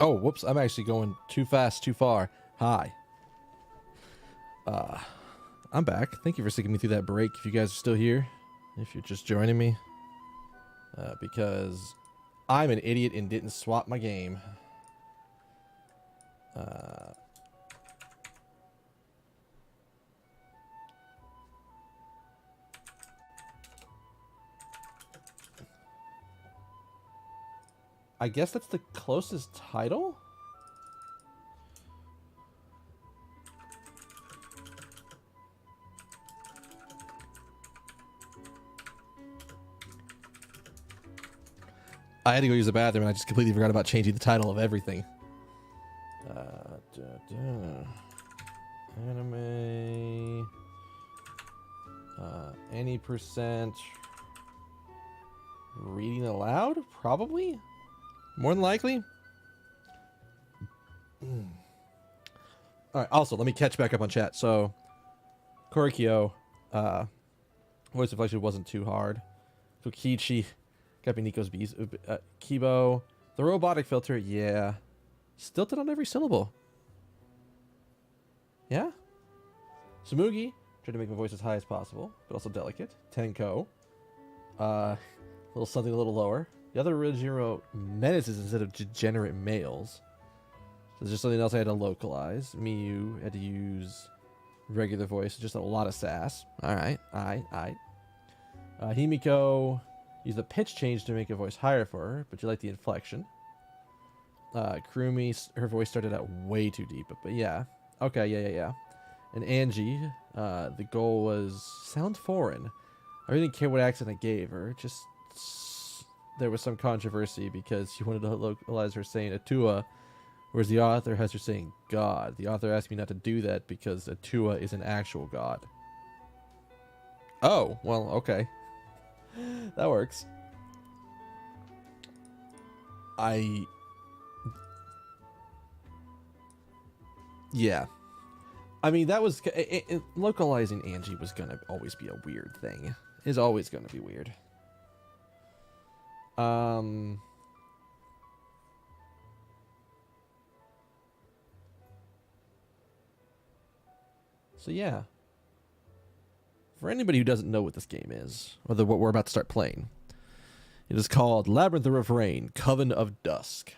Oh, whoops. I'm actually going too fast, too far. Hi. I'm back. Thank you for sticking me through that break. If you guys are still here, if you're just joining me, because I'm an idiot and didn't swap my game. I guess that's the closest title? I had to go use the bathroom and I just completely forgot about changing the title of everything. Anime. Any percent reading aloud? Probably? More than likely? Alright, also, let me catch back up on chat. So, Korikyo, voice inflection wasn't too hard. Kokichi, got me Nico's bees. Kibo, the robotic filter, yeah. Stilted on every syllable. Yeah? Sumugi, tried to make my voice as high as possible, but also delicate. Tenko, a little something a little lower. The other original menaces instead of degenerate males. So there's just something else I had to localize. Miyu had to use regular voice, just a lot of sass. Alright, alright. Himiko used the pitch change to make a voice higher for her, but you like the inflection. Kurumi, her voice started out way too deep, but yeah. Okay, yeah. And Angie, the goal was sound foreign. I really didn't care what accent I gave her, just there was some controversy because she wanted to localize her saying Atua, whereas the author has her saying God. The author asked me not to do that because Atua is an actual god. Oh, well, okay. That works. Yeah. I mean, that was... localizing Angie was going to always be a weird thing. Is always going to be weird. So yeah. For anybody who doesn't know what this game is, or what we're about to start playing, it is called Labyrinth of Refrain, Coven of Dusk.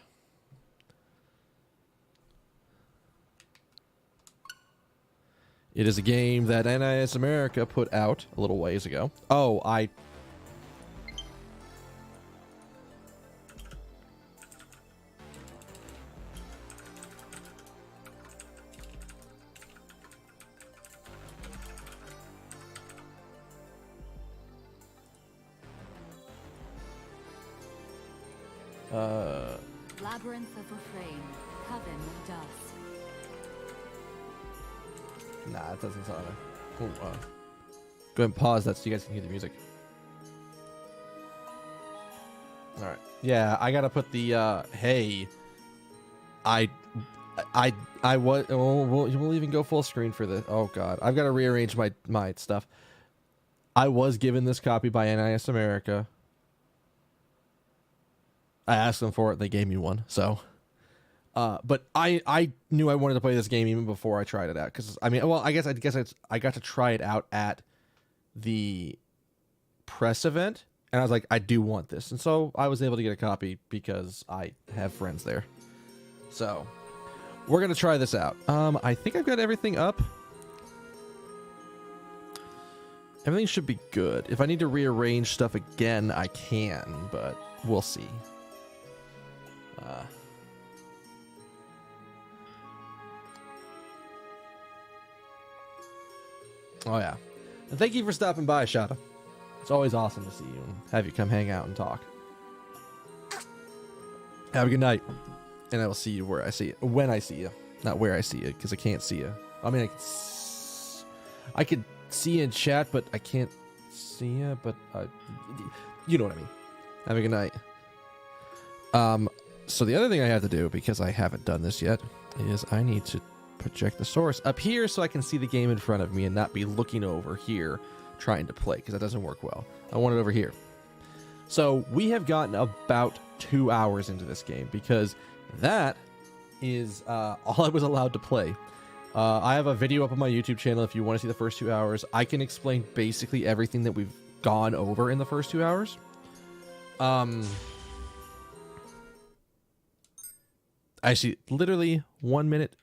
It is a game that NIS America put out a little ways ago. Oh, Labyrinth of Refrain, Coven of Dusk. Nah, it doesn't sound like... Go ahead and pause that so you guys can hear the music. Alright. Yeah, I gotta put the, hey. We'll even go full screen for this. Oh, God. I've got to rearrange my stuff. I was given this copy by NIS America. I asked them for it. They gave me one. So, but I knew I wanted to play this game even before I tried it out. Because I mean, well, I got to try it out at the press event, and I was like, I do want this, and so I was able to get a copy because I have friends there. So, we're gonna try this out. I think I've got everything up. Everything should be good. If I need to rearrange stuff again, I can, but we'll see. Oh yeah, and thank you for stopping by, Shada. It's always awesome to see you and have you come hang out and talk. Have a good night, and I will see you where I see you. When I see you, not where I see you, because I can't see you. I mean, I could see you in chat, but I can't see you. But you know what I mean. Have a good night. So the other thing I have to do, because I haven't done this yet, is I need to project the source up here so I can see the game in front of me and not be looking over here trying to play, because that doesn't work well. I want it over here. So we have gotten about 2 hours into this game, because that is all I was allowed to play. I have a video up on my YouTube channel if you want to see the first 2 hours. I can explain basically everything that we've gone over in the first 2 hours. Actually, literally 1 minute.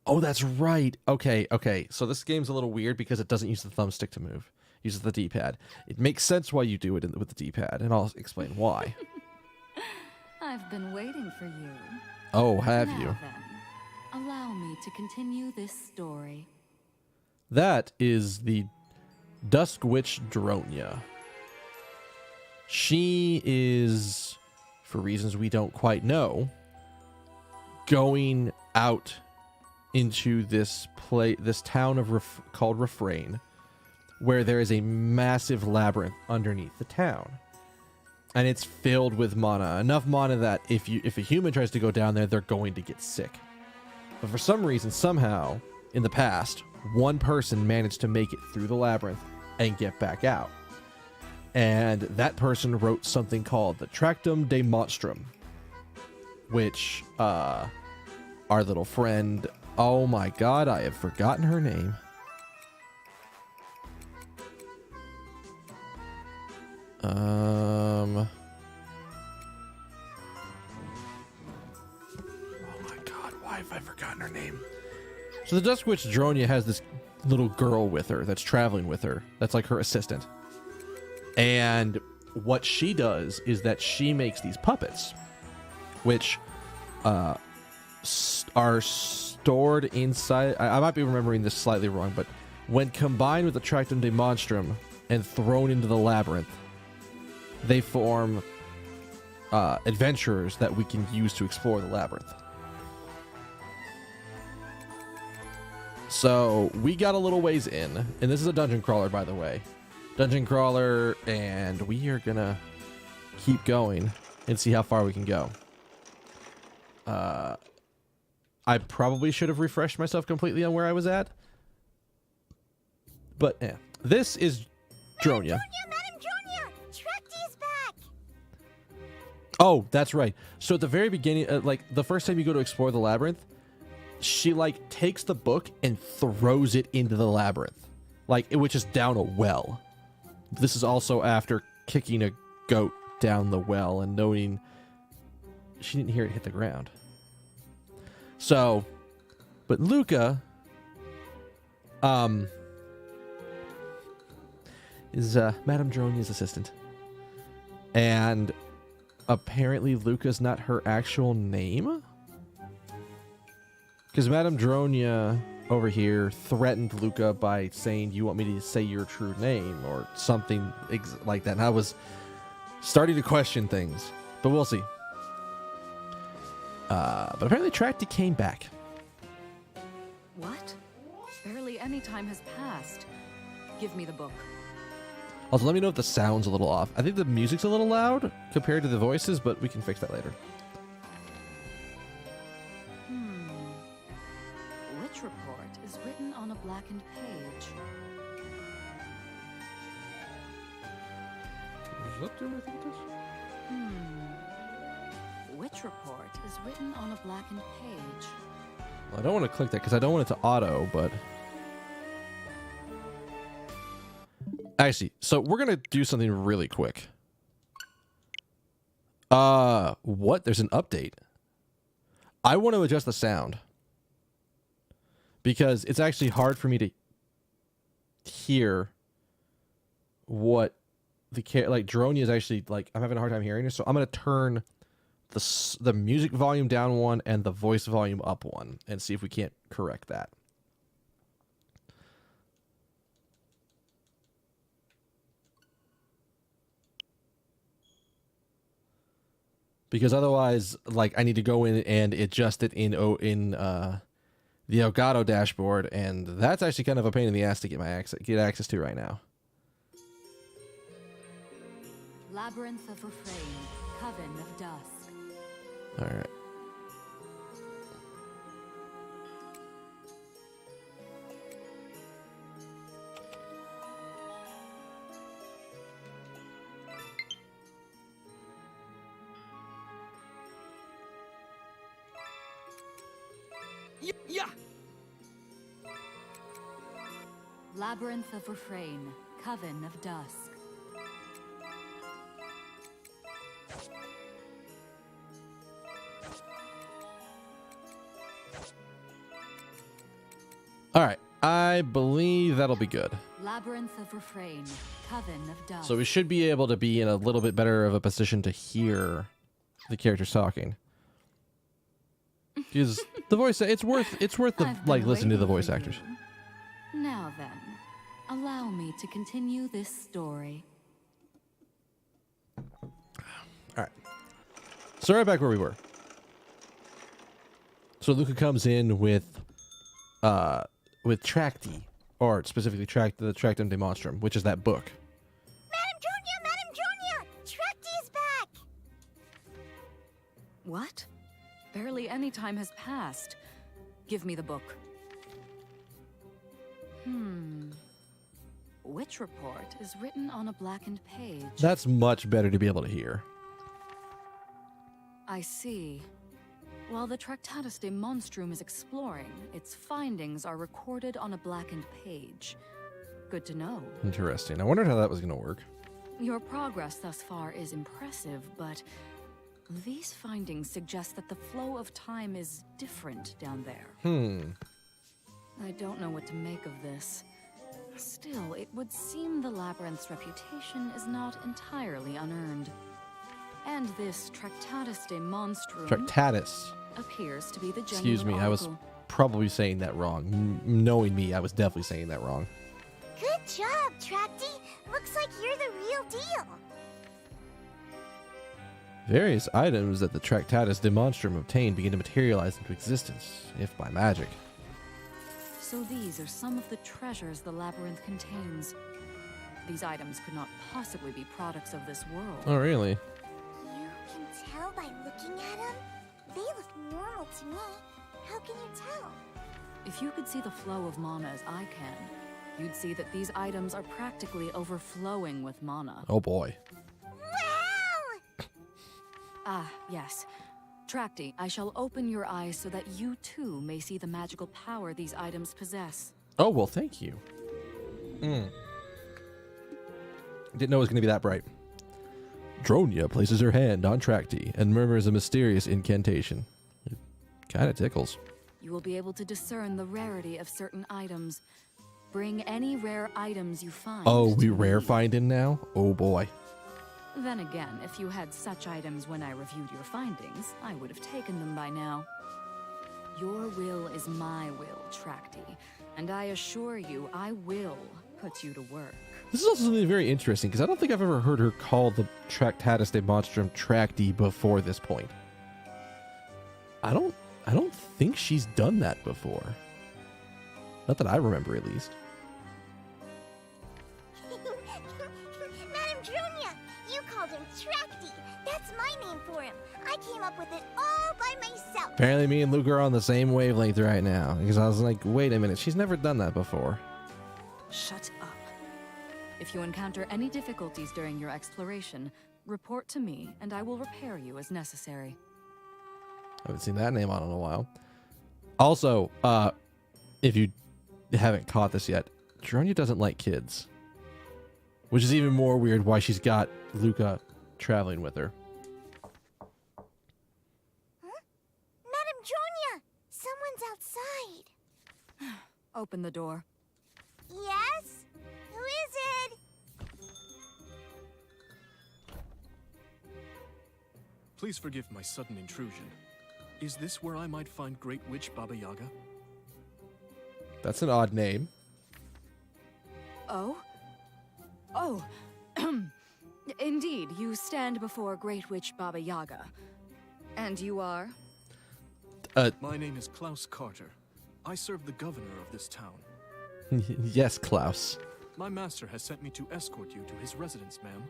Oh, that's right. Okay. So this game's a little weird because it doesn't use the thumbstick to move. It uses the D-pad. It makes sense why you do it with the D-pad, and I'll explain why. I've been waiting for you. Oh, have Now you? Then, allow me to continue this story. That is the Dusk Witch Dronia. She is, for reasons we don't quite know, going out into this town of called Refrain, where there is a massive labyrinth underneath the town, and it's filled with mana. Enough mana that if a human tries to go down there, they're going to get sick. But for some reason, somehow, in the past, one person managed to make it through the labyrinth and get back out. And that person wrote something called the Tractum de Monstrum, which our little friend, oh my god, I have forgotten her name. Oh my god, why have I forgotten her name? So the Dusk Witch Dronia has this little girl with her that's traveling with her. That's like her assistant. And what she does is that she makes these puppets, which are stored inside. I might be remembering this slightly wrong, but when combined with the Tractum de Monstrum and thrown into the labyrinth, they form adventurers that we can use to explore the labyrinth. So we got a little ways in, and this is a dungeon crawler, by the way. Dungeon crawler, and we are gonna keep going and see how far we can go. I probably should have refreshed myself completely on where I was at, but yeah. This is Dronia. Madam Junior, Trekty's back. Oh, that's right. So at the very beginning, like the first time you go to explore the labyrinth, she like takes the book and throws it into the labyrinth, which is down a well. This is also after kicking a goat down the well and noting she didn't hear it hit the ground. So, but Luca, is Madame Dronia's assistant, and apparently Luca's not her actual name, because Madame Dronia over here threatened Luca by saying, "You want me to say your true name?" or something like that. And I was starting to question things, but we'll see. But apparently Trakty came back. What? Barely any time has passed. Give me the book. Also, let me know if the sound's a little off. I think the music's a little loud compared to the voices, but we can fix that later. Which report is written on a blackened page? Which report is written on a blackened page? Well, I don't want to click that because I don't want it to auto, but... Actually, so we're going to do something really quick. What? There's an update. I want to adjust the sound, because it's actually hard for me to hear what like Dronia is actually like. I'm having a hard time hearing it, so I'm going to turn the music volume down one and the voice volume up one and see if we can't correct that. Because otherwise, like, I need to go in and adjust it in the Elgato dashboard, and that's actually kind of a pain in the ass to get access to right now. Labyrinth of Refrain, Coven of Dusk. All right. Yeah. Labyrinth of Refrain, Coven of Dusk. All right, I believe that'll be good. Labyrinth of Refrain, Coven of Dusk. So we should be able to be in a little bit better of a position to hear the characters talking. Because the voice, it's worth the I've like been listening to the waiting voice for actors. you. Now then, allow me to continue this story. All right. So right back where we were. So Luca comes in with Tracti, or specifically the Tractum de Monstrum, which is that book. Madam Junior! Trekti's back! What? Barely any time has passed. Give me the book. Which report is written on a blackened page? That's much better to be able to hear. I see. While the Tractatus de Monstrum is exploring, its findings are recorded on a blackened page. Good to know. Interesting. I wondered how that was going to work. Your progress thus far is impressive, but these findings suggest that the flow of time is different down there. I don't know what to make of this. Still, it would seem the Labyrinth's reputation is not entirely unearned. And this Tractatus de Monstrum Tractatus. appears to be the genuine Excuse me, I was article. probably saying that wrong. Knowing me, I was definitely saying that wrong. Good job, Trekti! Looks like you're the real deal! Various items that the Tractatus de Monstrum obtained begin to materialize into existence, if by magic. So these are some of the treasures the labyrinth contains. These items could not possibly be products of this world. Oh, really? You can tell by looking at them? They look normal to me. How can you tell? If you could see the flow of mana as I can, you'd see that these items are practically overflowing with mana. Oh boy. Wow! Ah, yes. Trakti, I shall open your eyes so that you too may see the magical power these items possess. Oh, well, thank you. Didn't know it was going to be that bright. Dronia places her hand on Trakti and murmurs a mysterious incantation. It kind of tickles. You will be able to discern the rarity of certain items. Bring any rare items you find. Oh, we to rare me. finding now? Oh boy. Then again, if you had such items when I reviewed your findings, I would have taken them by now. Your will is my will, Trakti, and I assure you I will put you to work. This is also something very interesting, because I don't think I've ever heard her call the Tractatus de Monstrum Trakti before this point. I don't think she's done that before. Not that I remember, at least. Madam Junior! You called him Trekti! That's my name for him! I came up with it all by myself! Apparently me and Luke are on the same wavelength right now, because I was like, wait a minute, she's never done that before. Shut up. If you encounter any difficulties during your exploration, report to me and I will repair you as necessary. I haven't seen that name on in a while. Also, if you haven't caught this yet, Dronia doesn't like kids. Which is even more weird why she's got Luca traveling with her. Huh? Madam Junior! Someone's outside! Open the door. Yes? Who is it? Please forgive my sudden intrusion. Is this where I might find Great Witch Baba Yaga? That's an odd name. Oh? Oh. Indeed, you stand before Great Witch Baba Yaga. And you are? My name is Klaus Carter. I serve the governor of this town. Yes, Klaus. My master has sent me to escort you to his residence, ma'am.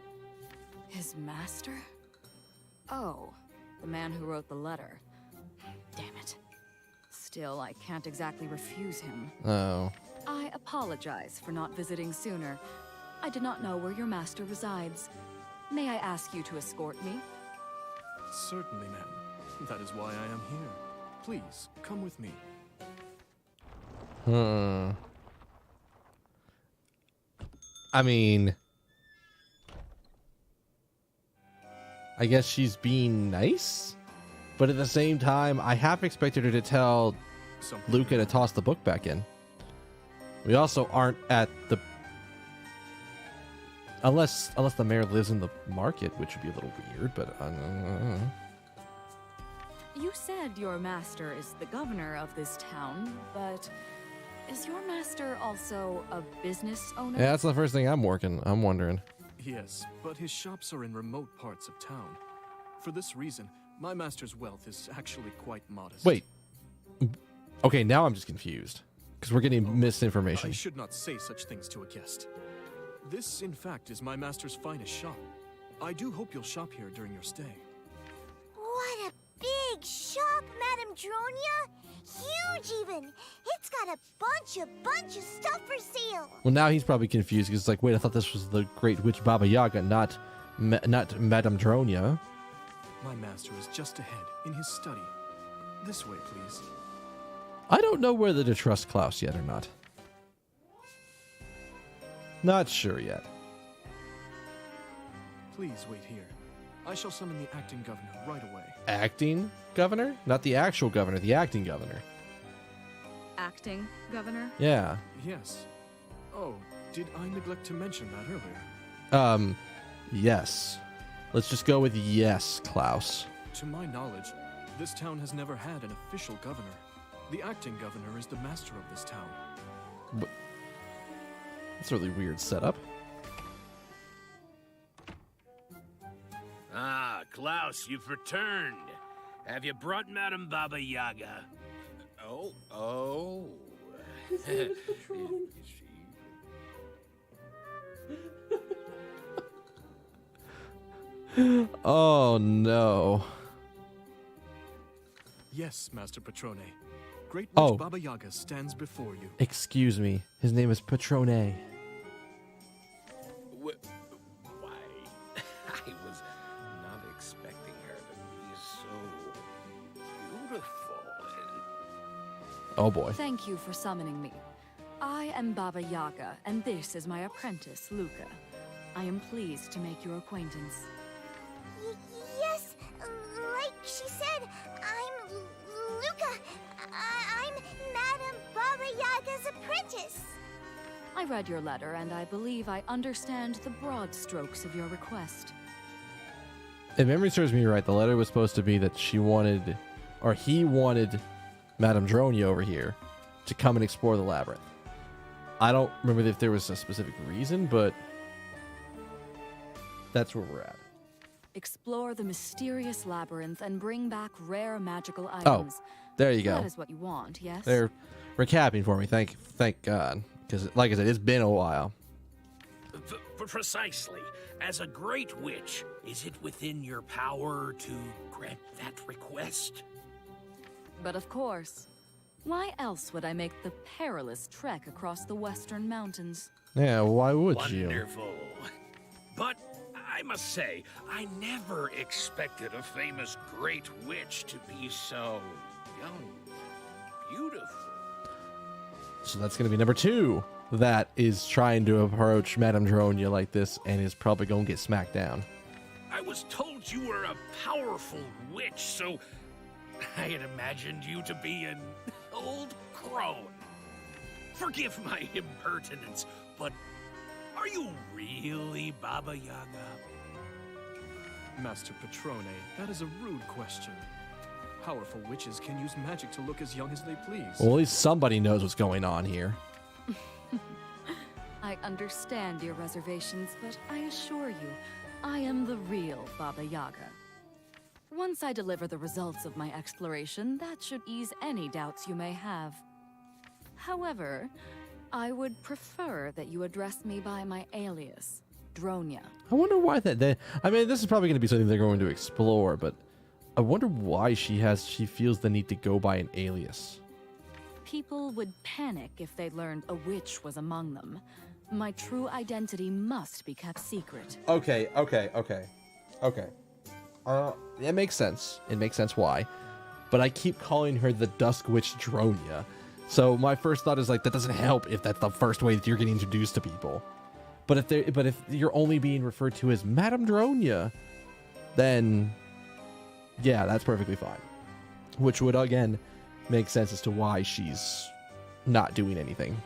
His master? Oh, the man who wrote the letter. Damn it. Still, I can't exactly refuse him. Oh. I apologize for not visiting sooner. I did not know where your master resides. May I ask you to escort me? Certainly, ma'am. That is why I am here. Please, come with me. I mean, I guess she's being nice, but at the same time, I half expected her to tell Something Luca to toss the book back in. We also aren't at the... Unless the mayor lives in the market, which would be a little weird, but... You said your master is the governor of this town, but is your master also a business owner? Yeah, that's the first thing I'm wondering. Yes, but his shops are in remote parts of town. For this reason, my master's wealth is actually quite modest. Wait. Okay, now I'm just confused. Because we're getting misinformation. I should not say such things to a guest. This, in fact, is my master's finest shop. I do hope you'll shop here during your stay. What a big shop, Madame Dronia! Huge, even! It's got a bunch of stuff for sale! Well, now he's probably confused because it's like, wait, I thought this was the Great Witch Baba Yaga, not Madame Dronia. My master is just ahead, in his study. This way, please. I don't know whether to trust Klaus yet or not. Not sure yet. Please wait here. I shall summon the acting governor right away. Acting governor? Not the actual governor, the acting governor. Acting governor? Yeah. Yes. Oh, did I neglect to mention that earlier? Yes. Let's just go with yes, Klaus. To my knowledge, this town has never had an official governor. The acting governor is the master of this town. That's a really weird setup. Ah, Klaus, you've returned. Have you brought Madame Baba Yaga? Oh. Is she... Oh, no. Yes, Master Patrone. Great Witch Oh. Baba Yaga stands before you. Excuse me. His name is Patrone. Why? I was not expecting her to be so beautiful and... Oh, boy. Thank you for summoning me. I am Baba Yaga, and this is my apprentice, Luca. I am pleased to make your acquaintance. Yes, like she said, I'm Luca. I'm Madame Baba Yaga's apprentice. I read your letter, and I believe I understand the broad strokes of your request. If memory serves me right, the letter was supposed to be that she wanted, or he wanted, Madame Dronia over here to come and explore the labyrinth. I don't remember if there was a specific reason, but that's where we're at. Explore the mysterious labyrinth and bring back rare magical items. There you go. That is what you want, yes? They're recapping for me. Thank God. Because, like I said, it's been a while. Precisely. As a great witch, is it within your power to grant that request? But of course. Why else would I make the perilous trek across the western mountains? Yeah, why would you? Wonderful. But I must say, I never expected a famous great witch to be so young, beautiful. So that's going to be number 2 that is trying to approach Madame Dronia like this and is probably going to get smacked down. I was told you were a powerful witch, so I had imagined you to be an old crone. Forgive my impertinence, but are you really Baba Yaga? Master Patrone, that is a rude question. Powerful witches can use magic to look as young as they please. Well, at least somebody knows what's going on here. I understand your reservations, but I assure you, I am the real Baba Yaga. Once I deliver the results of my exploration, that should ease any doubts you may have. However, I would prefer that you address me by my alias, Dronia. I wonder why that. I mean, this is probably going to be something they're going to explore, but I wonder why she feels the need to go by an alias. People would panic if they learned a witch was among them. My true identity must be kept secret. Okay. It makes sense. It makes sense why. But I keep calling her the Dusk Witch Dronia. So my first thought is like, that doesn't help if that's the first way that you're getting introduced to people. But if you're only being referred to as Madame Dronia, then yeah, that's perfectly fine. Which would again make sense as to why she's not doing anything.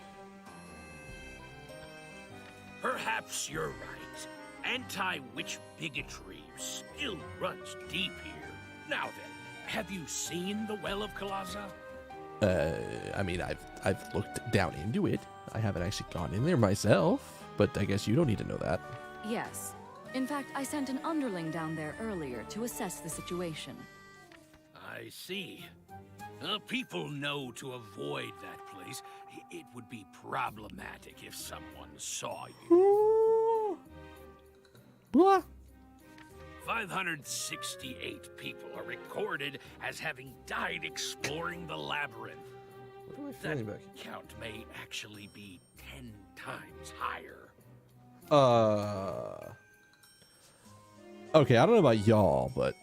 Perhaps you're right. Anti-witch bigotry still runs deep here. Now then, have you seen the Well of Kalaza? I mean, I've looked down into it. I haven't actually gone in there myself, but I guess you don't need to know that. Yes. In fact, I sent an underling down there earlier to assess the situation. I see. People know to avoid that place. It would be problematic if someone saw you. Blah. 568 people are recorded as having died exploring the labyrinth. What am I That feeling back? count may actually be 10 times higher. Okay, I don't know about y'all, but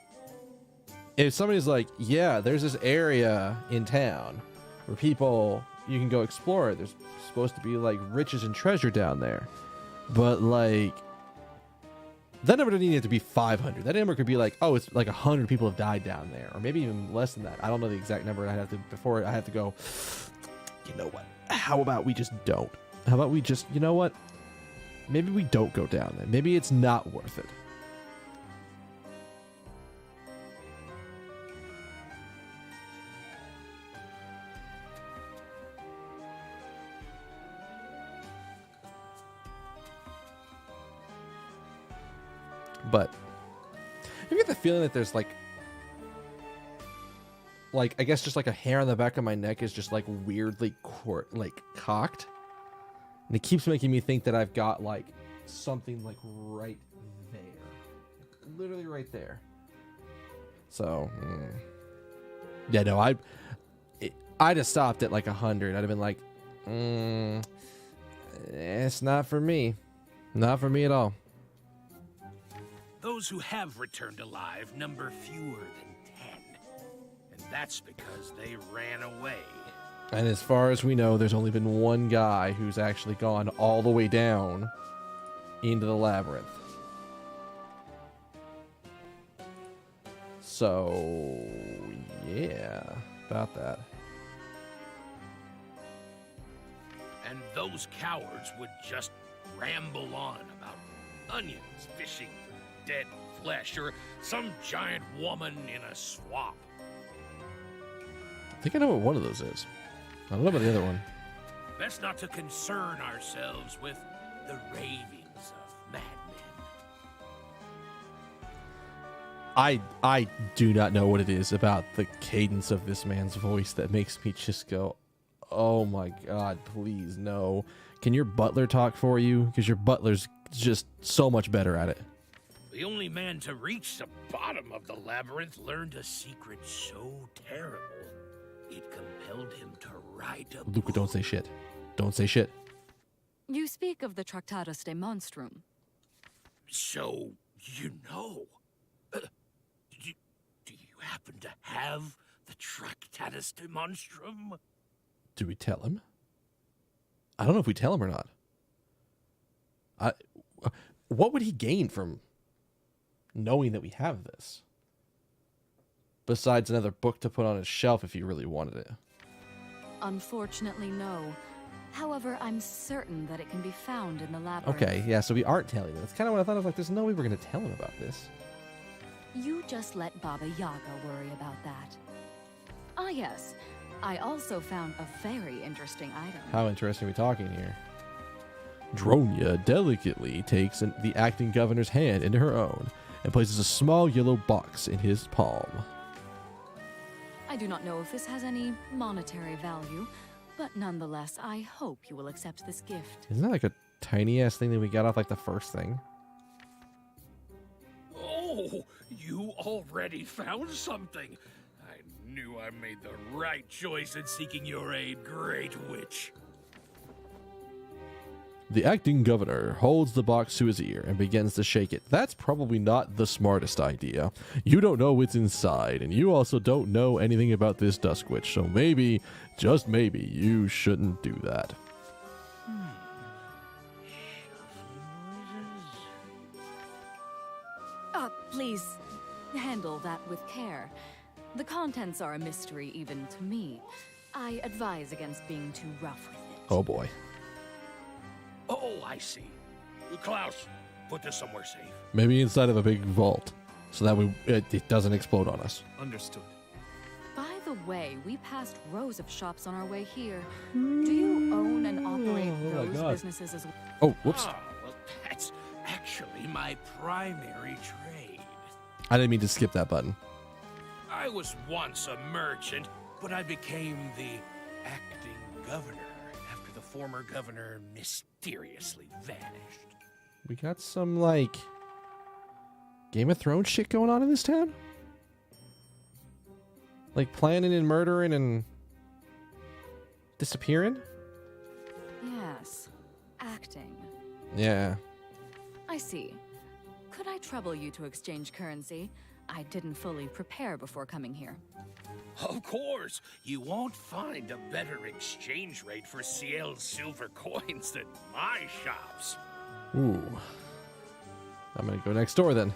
if somebody's like, yeah, there's this area in town where people, you can go explore it. There's supposed to be like riches and treasure down there. But like, that number doesn't even have to be 500. That number could be like, oh, it's like 100 people have died down there, or maybe even less than that. I don't know the exact number. I have to go, you know what? How about we just don't? How about we just, you know what? Maybe we don't go down there. Maybe it's not worth it. But you get the feeling that there's like I guess just like a hair on the back of my neck is just like weirdly cocked, and it keeps making me think that I've got like something like right there, literally right there. So yeah, no, I'd have stopped at like 100. I'd have been like, it's not for me, not for me at all. Those who have returned alive number fewer than 10. And that's because they ran away. And as far as we know, there's only been one guy who's actually gone all the way down into the labyrinth. So, yeah, about that. And those cowards would just ramble on about onions, fishing, dead flesh, or some giant woman in a swamp. I think I know what one of those is. I don't know about the other one. Best not to concern ourselves with the ravings of madmen. I do not know what it is about the cadence of this man's voice that makes me just go, oh my god, please no. Can your butler talk for you? Because your butler's just so much better at it. The only man to reach the bottom of the labyrinth learned a secret so terrible, it compelled him to write a Luca, don't say shit. Don't say shit. You speak of the Tractatus de Monstrum. So, you know. Do you happen to have the Tractatus de Monstrum? Do we tell him? I don't know if we tell him or not. What would he gain from knowing that we have this? Besides another book to put on his shelf if he really wanted it. Unfortunately, no. However, I'm certain that it can be found in the labyrinth. Okay, yeah, so we aren't telling him. That's kind of what I thought. I was like, there's no way we're going to tell him about this. You just let Baba Yaga worry about that. Ah, yes. I also found a very interesting item. How interesting are we talking here? Dronia delicately takes the acting governor's hand into her own and places a small yellow box in his palm. I do not know if this has any monetary value, but nonetheless, I hope you will accept this gift. Isn't that like a tiny-ass thing that we got off like the first thing? Oh, you already found something. I knew I made the right choice in seeking your aid, Great Witch. The acting governor holds the box to his ear and begins to shake it. That's probably not the smartest idea. You don't know what's inside, and you also don't know anything about this Dusk Witch, so maybe, just maybe, you shouldn't do that. Please, handle that with care. The contents are a mystery even to me. I advise against being too rough with it. Oh boy. Oh, I see. Klaus, put this somewhere safe. Maybe inside of a big vault, so that it doesn't explode on us. Understood. By the way, we passed rows of shops on our way here. Do you own and operate those businesses as well? Oh, whoops. Ah, well, that's actually my primary trade. I didn't mean to skip that button. I was once a merchant, but I became the acting governor after the former governor mysteriously vanished. We got some, like, Game of Thrones shit going on in this town? Like planning and murdering and disappearing? Yes, acting. Yeah. I see. Could I trouble you to exchange currency? I didn't fully prepare before coming here. Of course, you won't find a better exchange rate for CL silver coins than my shops. Ooh. I'm gonna go next door then.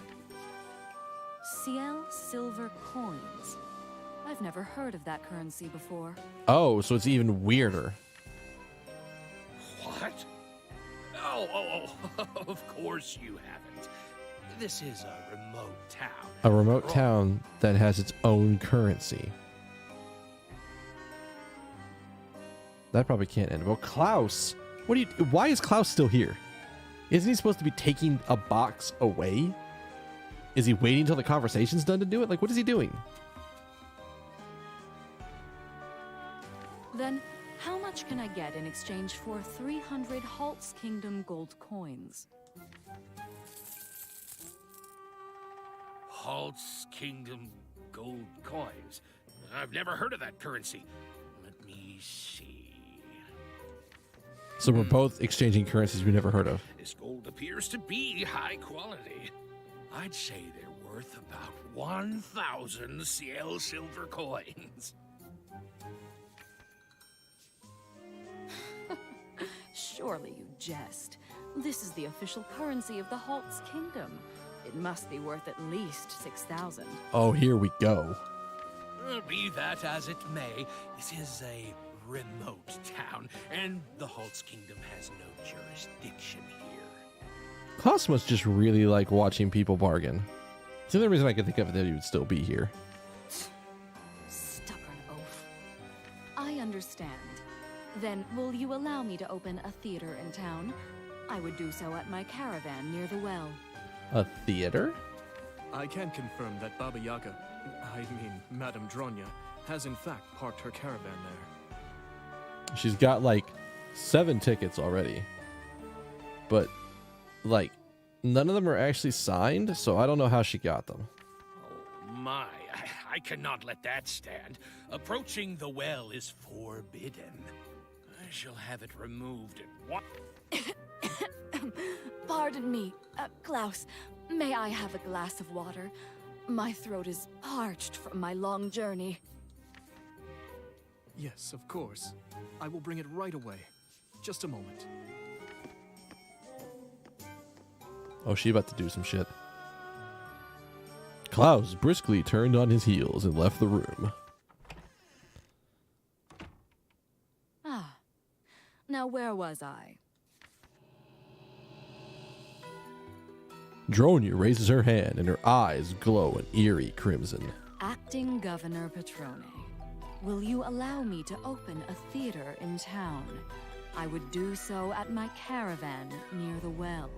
CL silver coins. I've never heard of that currency before. Oh, so it's even weirder. What? Oh, of course you haven't. This is a remote town. A remote town that has its own currency. That probably can't end well. Klaus, why is Klaus still here? Isn't he supposed to be taking a box away? Is he waiting until the conversation's done to do it? Like, what is he doing? Then, how much can I get in exchange for 300 Halt's Kingdom gold coins? Halt's Kingdom gold coins. I've never heard of that currency. Let me see. So we're both exchanging currencies we never heard of. This gold appears to be high quality. I'd say they're worth about 1,000 CL silver coins. Surely you jest. This is the official currency of the Halt's Kingdom. It must be worth at least 6,000. Oh, here we go. Be that as it may, this is a remote town, and the Halt's Kingdom has no jurisdiction here. Klaus must just really like watching people bargain. It's the only reason I can think of it that he would still be here. Stubborn oaf. I understand. Then, will you allow me to open a theater in town? I would do so at my caravan near the well. A theater? I can confirm that Baba Yaga, Madame Dronya, has in fact parked her caravan there. She's got like 7 tickets already. But like none of them are actually signed, so I don't know how she got them. Oh my, I cannot let that stand. Approaching the well is forbidden. I shall have it removed at once. Pardon me, Klaus. May I have a glass of water? My throat is parched from my long journey. Yes, of course. I will bring it right away. Just a moment. Oh, she about to do some shit. Klaus briskly turned on his heels and left the room. Ah. Now where was I? Dronya raises her hand and her eyes glow an eerie crimson. Acting Governor Petrone, will you allow me to open a theater in town? I would do so at my caravan near the well.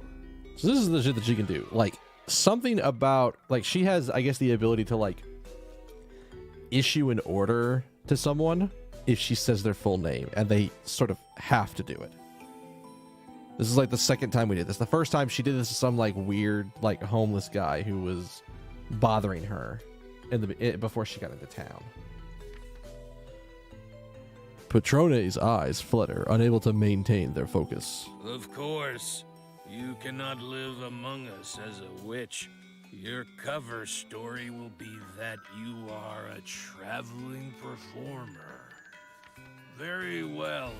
So this is the shit that she can do. Like, something about, like, she has, I guess, the ability to, like, issue an order to someone if she says their full name, and they sort of have to do it. This is like the second time we did this. The first time she did this to some like weird, like homeless guy who was bothering her before she got into town. Patrone's eyes flutter, unable to maintain their focus. Of course. You cannot live among us as a witch. Your cover story will be that you are a traveling performer. Very well.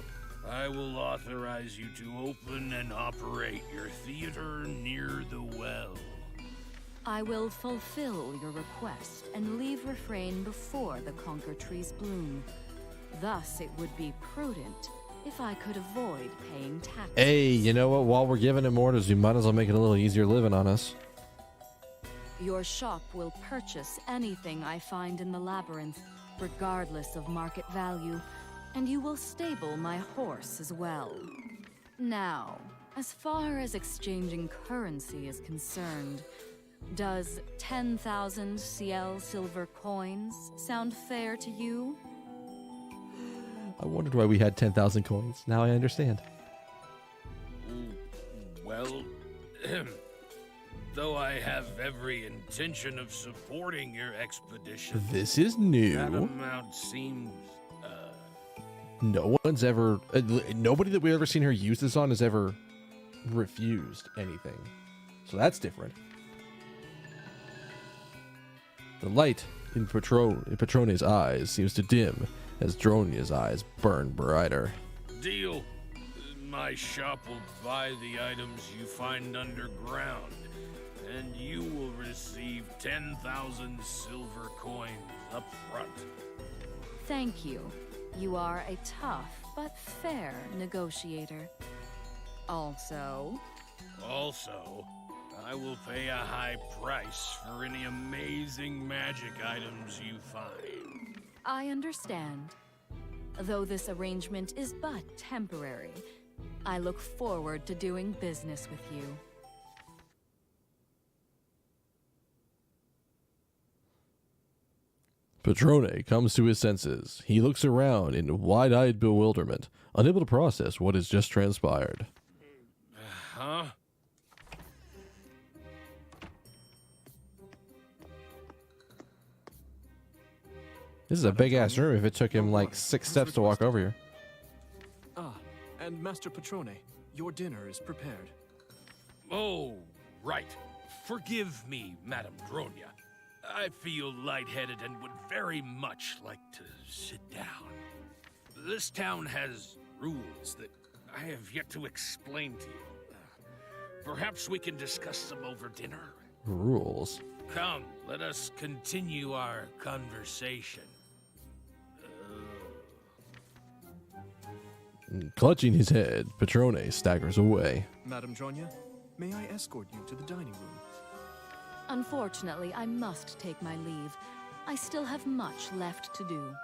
I will authorize you to open and operate your theater near the well. I will fulfill your request and leave Refrain before the Conquer trees bloom. Thus, it would be prudent if I could avoid paying taxes. Hey, you know what? While we're giving him orders, we might as well make it a little easier living on us. Your shop will purchase anything I find in the labyrinth, regardless of market value, and you will stable my horse as well. Now, as far as exchanging currency is concerned, does 10,000 CL silver coins sound fair to you? I wondered why we had 10,000 coins. Now I understand. Well, though I have every intention of supporting your expedition, This is new. that amount seems, No one's ever... nobody that we've ever seen her use this on has ever refused anything. So that's different. The light in Patrone's eyes seems to dim as Dronia's eyes burn brighter. deal. My shop will buy the items you find underground, and you will receive 10,000 silver coins up front. Thank you. You are a tough but fair negotiator. Also, I will pay a high price for any amazing magic items you find. I understand. Though this arrangement is but temporary, I look forward to doing business with you. Patrone comes to his senses. He looks around in wide-eyed bewilderment, unable to process what has just transpired. Huh? This is a big-ass room if it took him like 6 steps to walk over here. Ah, and Master Patrone, your dinner is prepared. Oh, right. Forgive me, Madame Dronia. I feel lightheaded and would very much like to sit down. This town has rules that I have yet to explain to you. Perhaps we can discuss them over dinner. Rules. Come, let us continue our conversation. Clutching his head, Patrone staggers away. Madame Dronia, may I escort you to the dining room? Unfortunately, I must take my leave. I still have much left to do.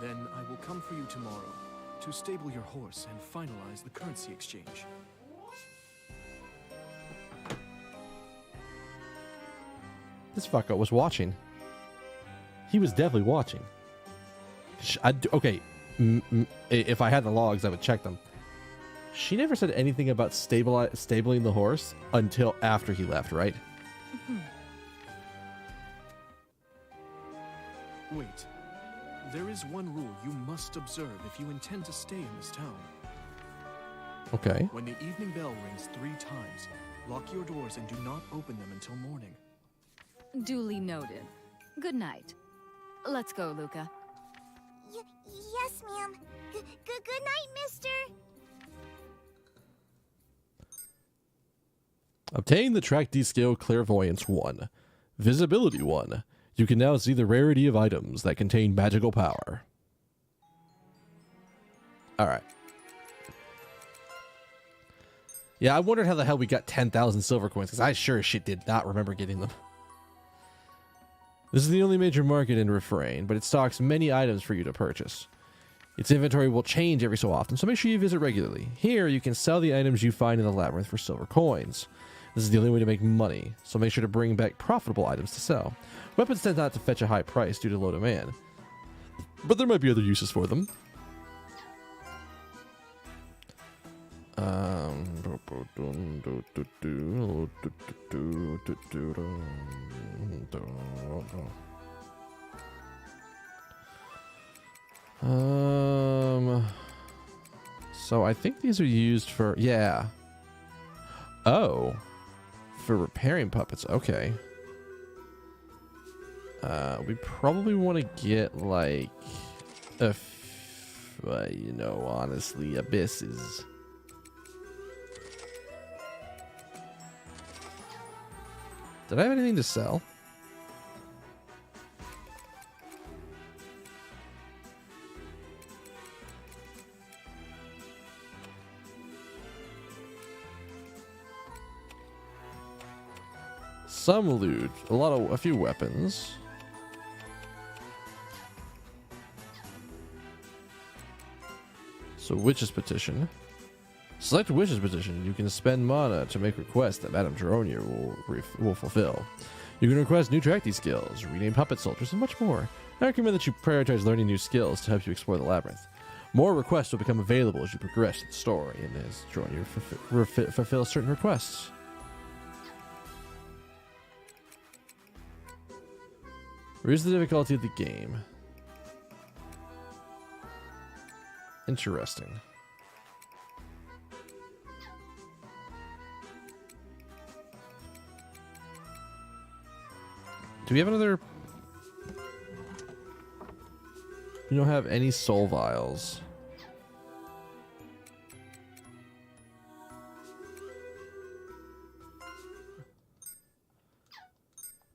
Then I will come for you tomorrow to stable your horse and finalize the currency exchange. This fucker was watching. He was definitely watching. Okay, if I had the logs, I would check them. She never said anything about stabling the horse until after he left, right? Wait. There is one rule you must observe if you intend to stay in this town. Okay. When the evening bell rings 3 times, lock your doors and do not open them until morning. Duly noted. Good night. Let's go, Luca. Yes, ma'am. Good night, mister. Obtain the Track D Scale Clairvoyance 1. Visibility 1. You can now see the rarity of items that contain magical power. Alright. Yeah, I wondered how the hell we got 10,000 silver coins, because I sure as shit did not remember getting them. This is the only major market in Refrain, but it stocks many items for you to purchase. Its inventory will change every so often, so make sure you visit regularly. Here, you can sell the items you find in the Labyrinth for silver coins. This is the only way to make money, so make sure to bring back profitable items to sell. Weapons tend not to fetch a high price due to low demand, but there might be other uses for them. So I think these are used for, yeah. Oh, for repairing puppets. Okay. We probably want to get like you know, honestly, abysses. Did I have anything to sell? Some loot, a few weapons. So Witch's Petition. Select Witch's Petition. You can spend mana to make requests that Madame Geronia will fulfill. You can request new tracty skills, rename puppet soldiers, and much more. I recommend that you prioritize learning new skills to help you explore the labyrinth. More requests will become available as you progress in the story, and as Geronia fulfills certain requests. Raise the difficulty of the game. Interesting. Do we have another? We don't have any soul vials.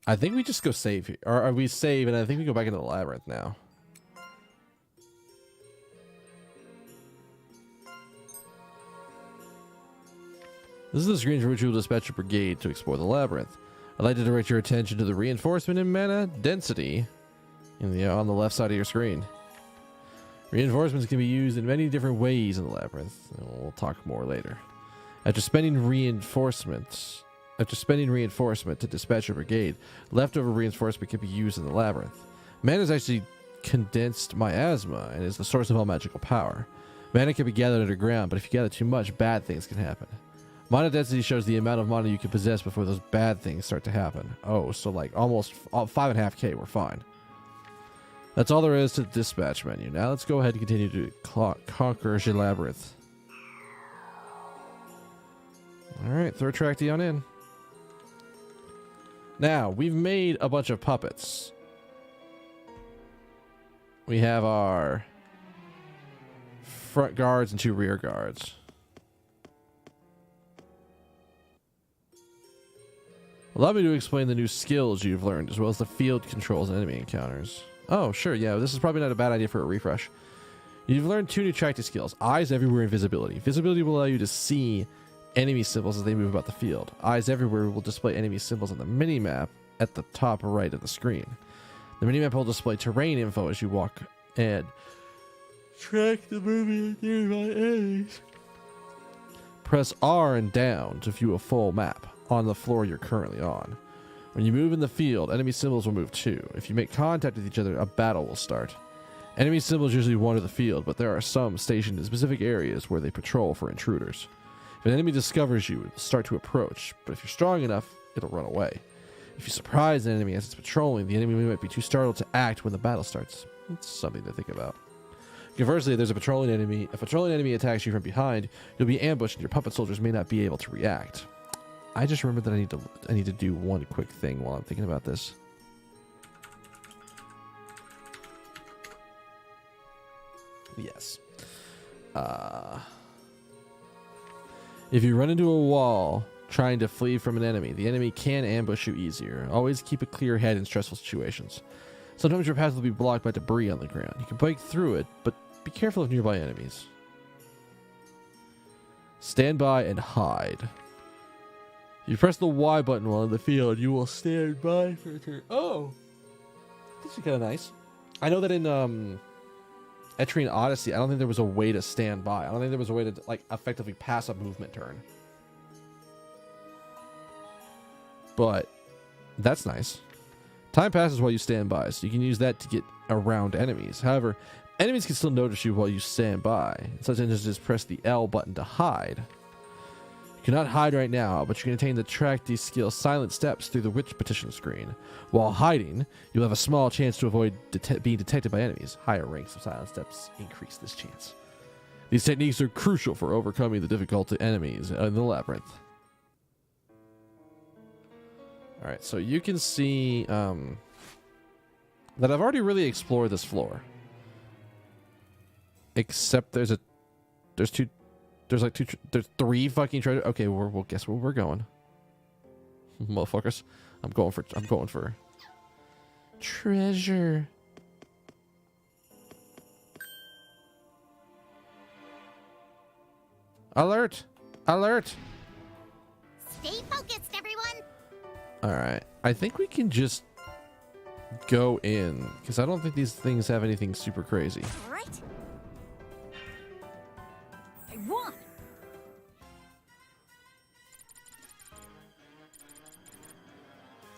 I think we just go save here. Or we save and I think we go back into the labyrinth now. This is the screen for which you will dispatch a brigade to explore the labyrinth. I'd like to direct your attention to the reinforcement in mana density on the left side of your screen. Reinforcements can be used in many different ways in the labyrinth, and we'll talk more later. After spending reinforcement to dispatch a brigade, leftover reinforcement can be used in the labyrinth. Mana is actually condensed miasma and is the source of all magical power. Mana can be gathered underground, but if you gather too much, bad things can happen. Mana density shows the amount of mana you can possess before those bad things start to happen. Oh, so like almost 5.5k, we're fine. That's all there is to the dispatch menu. Now let's go ahead and continue to conquer the labyrinth. Alright, throw Tracteon in. Now, we've made a bunch of puppets. We have our front guards and 2 rear guards. Allow me to explain the new skills you've learned, as well as the field controls and enemy encounters. Oh, sure, yeah, this is probably not a bad idea for a refresh. You've learned 2 new tracty skills. Eyes Everywhere and Visibility. Visibility will allow you to see enemy symbols as they move about the field. Eyes Everywhere will display enemy symbols on the minimap at the top right of the screen. The minimap will display terrain info as you walk and track the movement of nearby enemies. Press R and down to view a full map on the floor you're currently on. When you move in the field, enemy symbols will move too. If you make contact with each other, a battle will start. Enemy symbols usually wander the field, but there are some stationed in specific areas where they patrol for intruders. If an enemy discovers you, it will start to approach, but if you're strong enough, it'll run away. If you surprise an enemy as it's patrolling, the enemy might be too startled to act when the battle starts. It's something to think about. Conversely, if there's a patrolling enemy attacks you from behind, you'll be ambushed and your puppet soldiers may not be able to react. I just remembered that I need to do one quick thing while I'm thinking about this. Yes. If you run into a wall trying to flee from an enemy, the enemy can ambush you easier. Always keep a clear head in stressful situations. Sometimes your path will be blocked by debris on the ground. You can break through it, but be careful of nearby enemies. Stand by and hide. If you press the Y button while in the field, you will stand by for a turn. Oh! This is kind of nice. I know that in Etrian Odyssey, I don't think there was a way to stand by. I don't think there was a way to like effectively pass a movement turn. But that's nice. Time passes while you stand by, so you can use that to get around enemies. However, enemies can still notice you while you stand by. Such as just press the L button to hide. You cannot hide right now, but you can attain the Tracty skill Silent Steps through the Witch Petition screen. While hiding, you'll have a small chance to avoid being detected by enemies. Higher ranks of Silent Steps increase this chance. These techniques are crucial for overcoming the difficult enemies in the labyrinth. Alright, so you can see that I've already really explored this floor. Except there's three fucking treasure. Okay, we'll guess where we're going. Motherfuckers. I'm going for treasure. Alert! Alert! Stay focused, everyone. Alright. I think we can just go in, because I don't think these things have anything super crazy. All right. I won.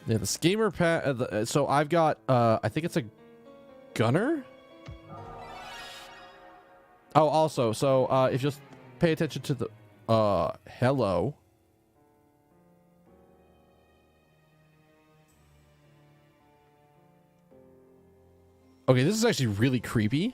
Yeah, the schemer so I've got I think it's a gunner. Oh, also, so if you just pay attention to the hello. Okay, this is actually really creepy.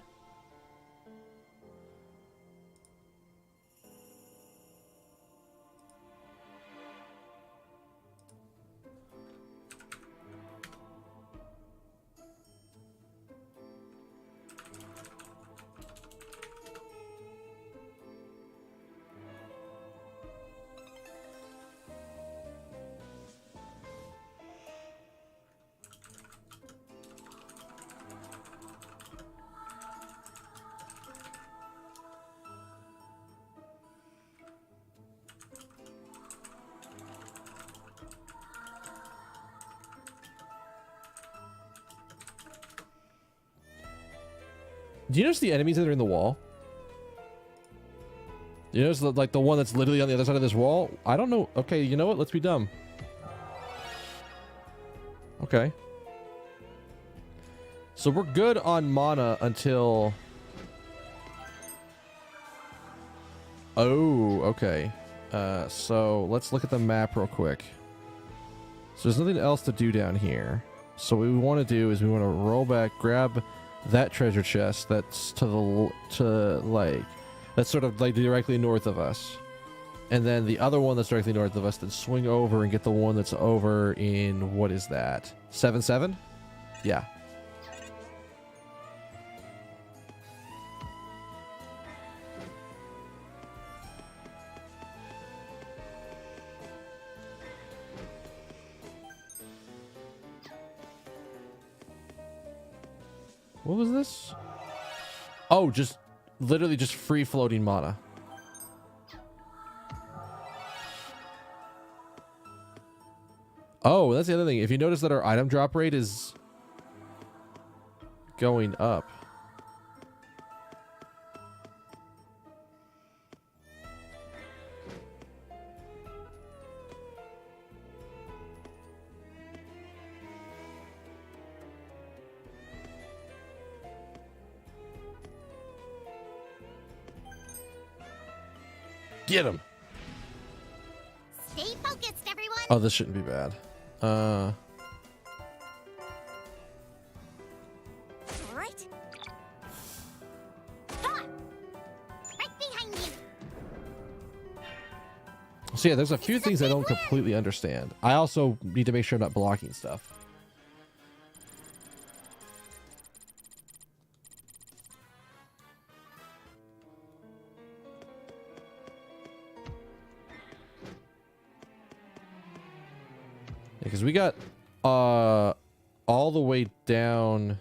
Do you notice the enemies that are in the wall? You notice like the one that's literally on the other side of this wall? I don't know. Okay, you know what? Let's be dumb. Okay. So we're good on mana until... Oh, okay. So let's look at the map real quick. So there's nothing else to do down here. So what we want to do is we want to roll back, grab that treasure chest that's that's sort of like directly north of us, and then the other one that's directly north of us, then swing over and get the one that's over in, what is that, 7-7? Yeah. What was this? Oh, just literally just free floating mana. Oh, that's the other thing. If you notice that our item drop rate is going up. Get him. Stay focused, everyone. Oh, this shouldn't be bad. All right. Ha! Right behind you. So yeah, there's a few things I don't completely understand. I also need to make sure I'm not blocking stuff. Because we got all the way down.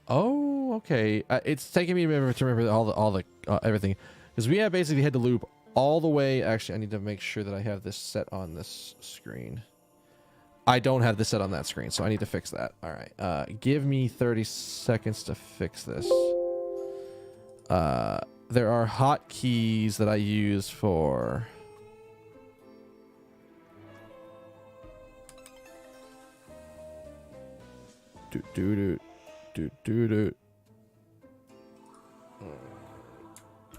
Oh, okay. It's taking me a minute to remember all the everything, because we have basically had to loop all the way. Actually, I need to make sure that I have this set on this screen. I don't have this set on that screen, so I need to fix that. All right. Give me 30 seconds to fix this. There are hotkeys that I use for...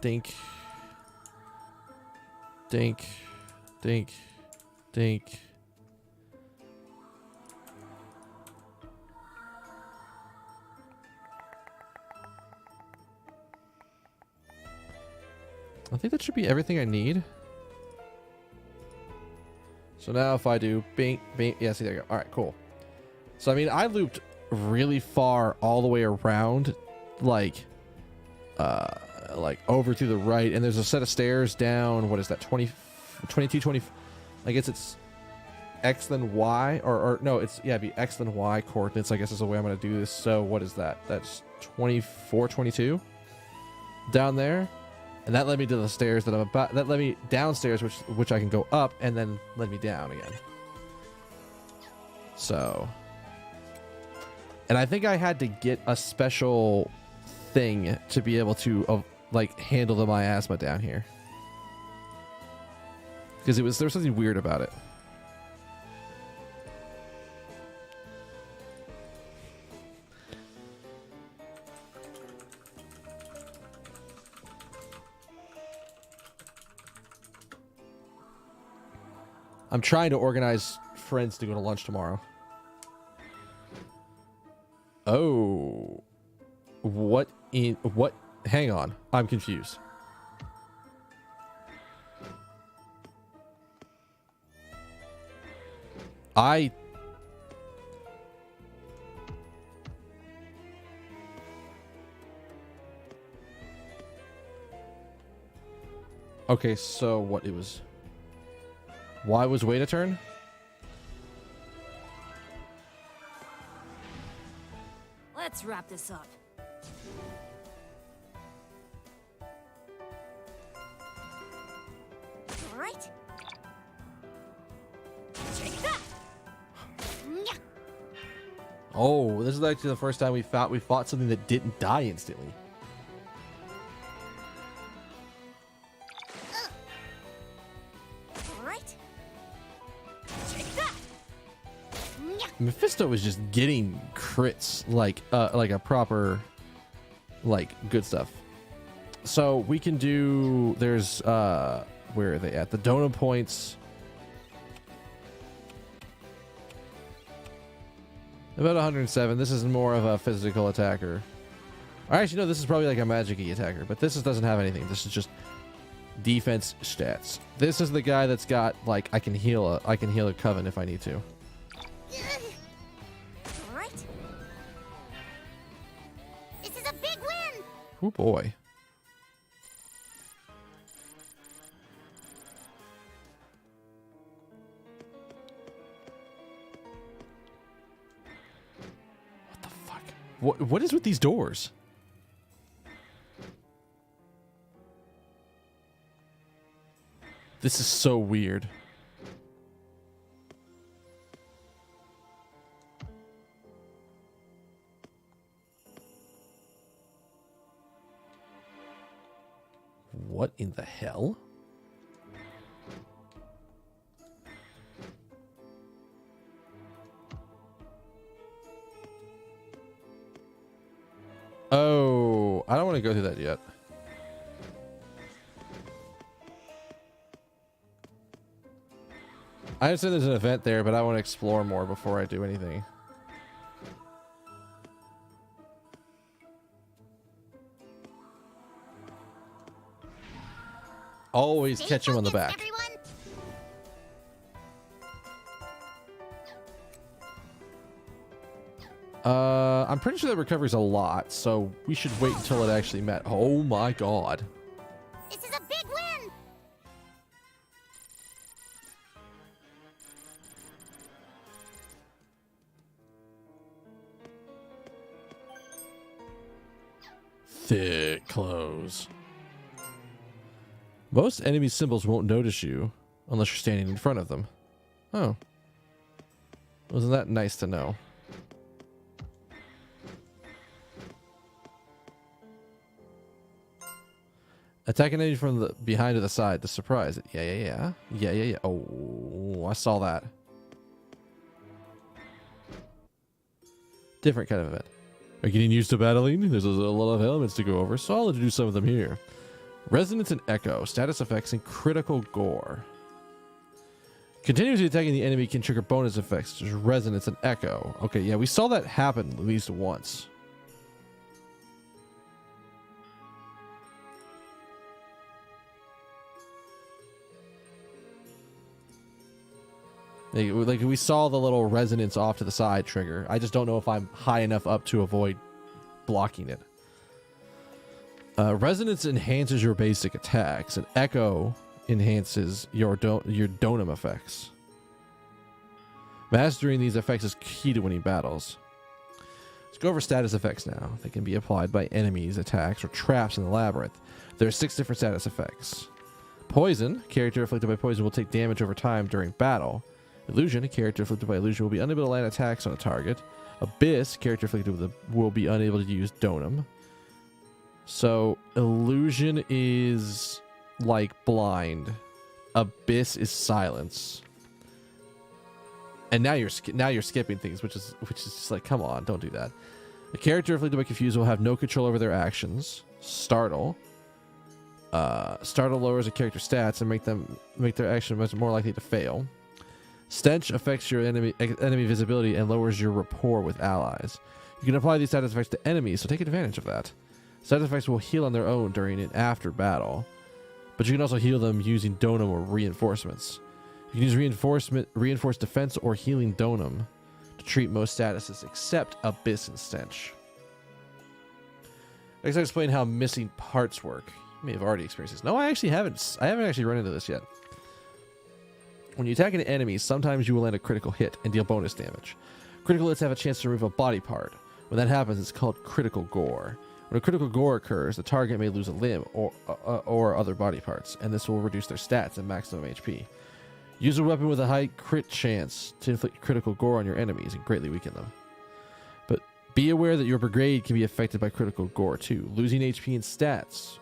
Dink. Dink. Dink. Dink. I think that should be everything I need. So now if I do bing, bing, yeah, see, there you go. All right, cool. So, I mean, I looped really far all the way around, like over to the right, and there's a set of stairs down, what is that, 22, 20, I guess it's X then Y, or no, it's, yeah, it'd be X then Y coordinates, I guess is the way I'm going to do this. So what is that? That's 24, 22 down there. And that led me to the stairs that I'm about, that led me downstairs, which I can go up, and then led me down again. So, and I think I had to get a special thing to be able to like handle the miasma down here, because there was something weird about it. I'm trying to organize friends to go to lunch tomorrow. Oh. What? Hang on. I'm confused. Okay, so what it was... Why was wait a turn? Let's wrap this up. All right. Take that. Nya. Oh, this is actually the first time we fought something that didn't die instantly. All right. Take that. Nya. Mephisto was just getting crits like a proper, like, good stuff. So we can do, there's where are they at? The donut points. About 107. This is more of a physical attacker. Or actually, no, this is probably like a magic-y attacker, but this doesn't have anything. This is just defense stats. This is the guy that's got, like, I can heal a Coven if I need to. All right. This is a big win. Oh boy. What the fuck? What is with these doors? This is so weird. What in the hell? Oh, I don't want to go through that yet. I understand there's an event there, but I want to explore more before I do anything. Always catch him on the back. Everyone. I'm pretty sure that recovers a lot, so we should wait until it actually met. Oh my god. This is a big win. Thick clothes. Most enemy symbols won't notice you unless you're standing in front of them. Oh. Wasn't that nice to know? Attack an enemy from the behind to the side to surprise it. Yeah. Oh, I saw that. Different kind of event. Are you getting used to battling? There's a lot of elements to go over, so I'll introduce some of them here. Resonance and Echo, status effects, and critical gore. Continuously attacking the enemy can trigger bonus effects, such as Resonance and Echo. Okay, yeah, we saw that happen at least once. Like we saw the little resonance off to the side trigger. I just don't know if I'm high enough up to avoid blocking it. Resonance enhances your basic attacks, and Echo enhances your donum effects. Mastering these effects is key to winning battles. Let's go over status effects now. They can be applied by enemies, attacks, or traps in the labyrinth. There are 6 different status effects. Poison, character afflicted by poison will take damage over time during battle. Illusion, a character afflicted by illusion will be unable to land attacks on a target. Abyss, character afflicted with will be unable to use donum. So illusion is like blind. Abyss is silence. And now you're skipping things, which is just like, come on, don't do that. A character afflicted by confuse will have no control over their actions. Startle. Startle lowers a character's stats and make their action much more likely to fail. Stench affects your enemy visibility and lowers your rapport with allies. You can apply these status effects to enemies, so take advantage of that. Status effects will heal on their own during and after battle, but you can also heal them using donum or reinforcements. You can use reinforced defense or healing donum to treat most statuses except Abyss and Stench. Next, I'll explain how missing parts work. You may have already experienced this. No, I haven't actually run into this yet. When you attack an enemy, sometimes you will land a critical hit and deal bonus damage. Critical hits have a chance to remove a body part. When that happens, it's called critical gore. When a critical gore occurs, the target may lose a limb or other body parts, and this will reduce their stats and maximum HP. Use a weapon with a high crit chance to inflict critical gore on your enemies and greatly weaken them. But be aware that your brigade can be affected by critical gore too. Losing HP and stats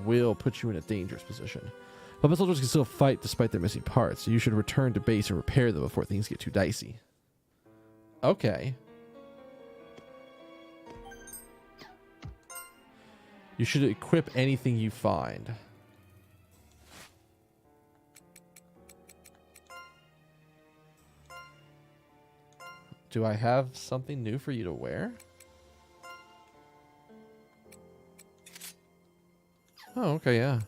will put you in a dangerous position. Puppet soldiers can still fight despite their missing parts, so you should return to base and repair them before things get too dicey. Okay. You should equip anything you find. Do I have something new for you to wear? Oh, okay, yeah.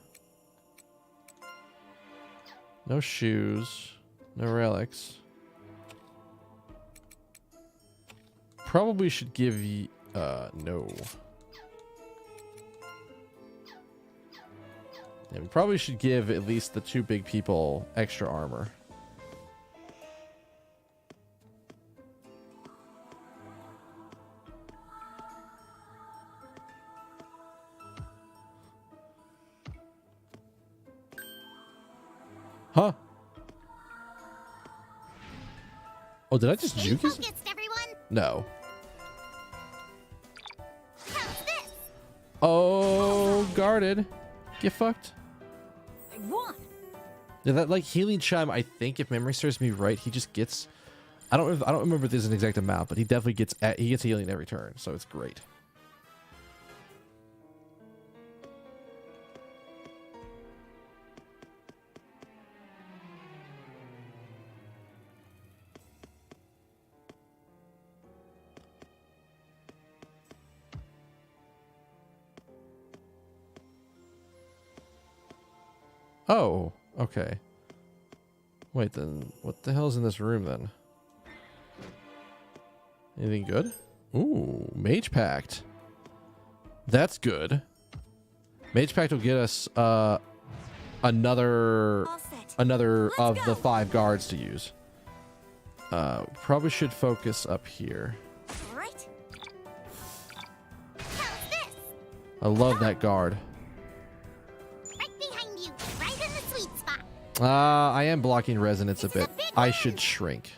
No shoes. No relics. Probably should give you... no. Yeah, we probably should give at least the 2 big people extra armor. Huh? Oh, did I just juke his? No. Oh, guarded. Get fucked. Yeah, that like healing chime. I think if memory serves me right, he just gets. I don't remember if there's an exact amount, but he definitely gets. He gets healing every turn, so it's great. Oh, okay. Wait, then what the hell's in this room then? Anything good? Ooh, Mage Pact. That's good. Mage Pact will get us another of the 5 guards to use. Probably should focus up here. Right. I love that guard. I am blocking resonance a bit. I should shrink.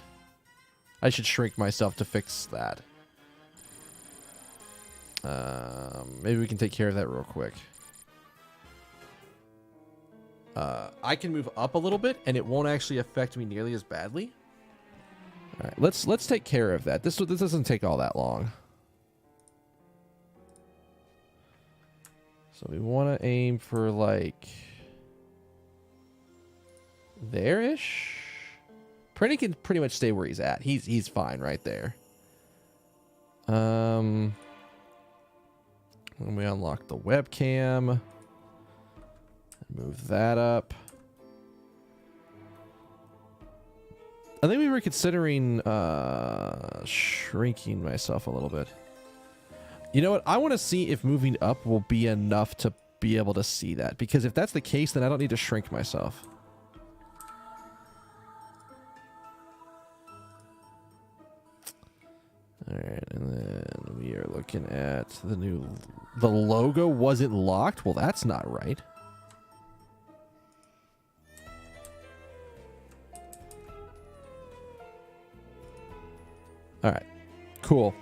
I should shrink myself to fix that. Maybe we can take care of that real quick. I can move up a little bit, and it won't actually affect me nearly as badly. All right, let's take care of that. This doesn't take all that long. So we want to aim for like there-ish. Prenny can pretty much stay where he's at. He's fine right there. When we unlock the webcam, move that up. I think we were considering shrinking myself a little bit. You know what? I want to see if moving up will be enough to be able to see that. Because if that's the case, then I don't need to shrink myself. Alright, and then we are looking at the new... The logo wasn't locked? Well, that's not right. Alright, cool.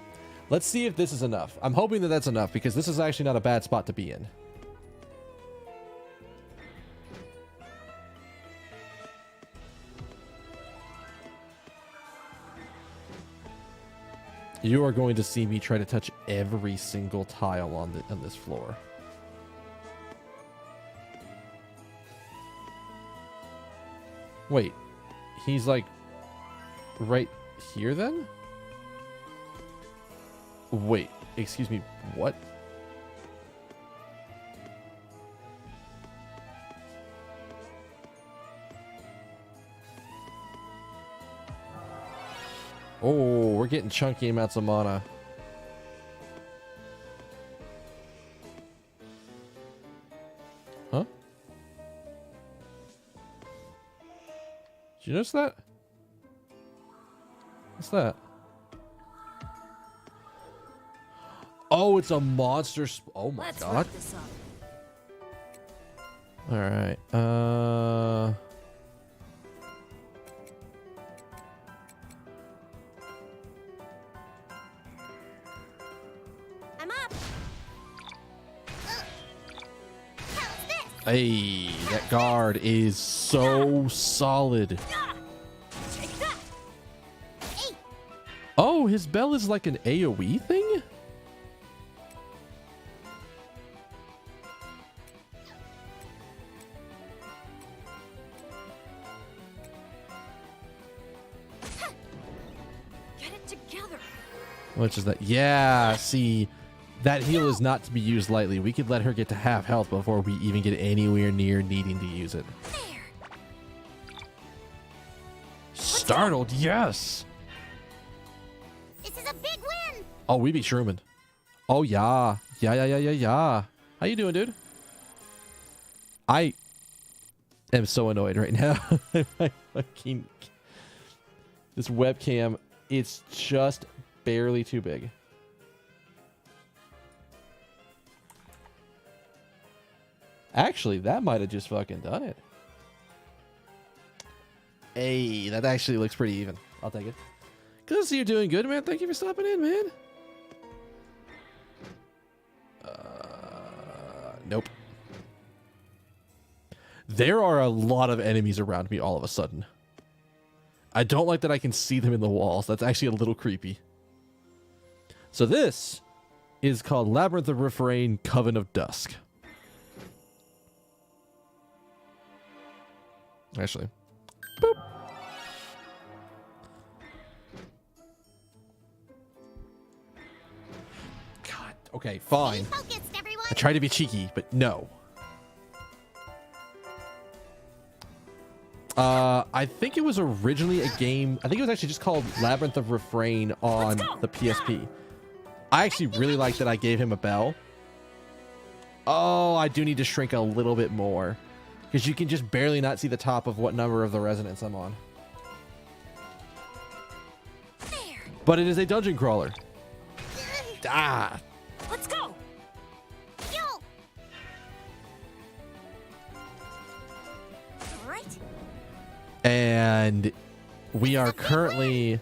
Let's see if this is enough. I'm hoping that that's enough, because this is actually not a bad spot to be in. You are going to see me try to touch every single tile on this floor. Wait, he's like right here then? Wait, excuse me, what? Oh, we're getting chunky amounts of mana. Huh? Did you notice that? What's that? Oh, it's a monster. Oh my Let's god. wrap this up. All right. I'm up. How's this? Hey, that guard is so solid. Take that. Hey, Oh, his bell is like an AoE thing? Get it together. Which is that? Yeah, see, that heal is not to be used lightly. We could let her get to half health before we even get anywhere near needing to use it. there. Startled, yes. This is a big win. Oh, we beat Sherman. Oh, yeah. Yeah. How you doing, dude? I am so annoyed right now. I fucking... This webcam, it's just barely too big. Actually, that might have just fucking done it. Hey, that actually looks pretty even. I'll take it. Good to see you're doing good, man. Thank you for stopping in, man. Nope. There are a lot of enemies around me all of a sudden. I don't like that I can see them in the walls. That's actually a little creepy. So this is called Labyrinth of Refrain, Coven of Dusk. Actually. Boop. God. Okay, fine. Stay focused, everyone. I tried to be cheeky, but no. I think it was originally a game. I think it was actually just called Labyrinth of Refrain on the PSP. I actually really like that I gave him a bell. Oh, I do need to shrink a little bit more, because you can just barely not see the top of what number of the resonance I'm on. There. But it is a dungeon crawler. Ah. Let's go. Yo. All right. And we are currently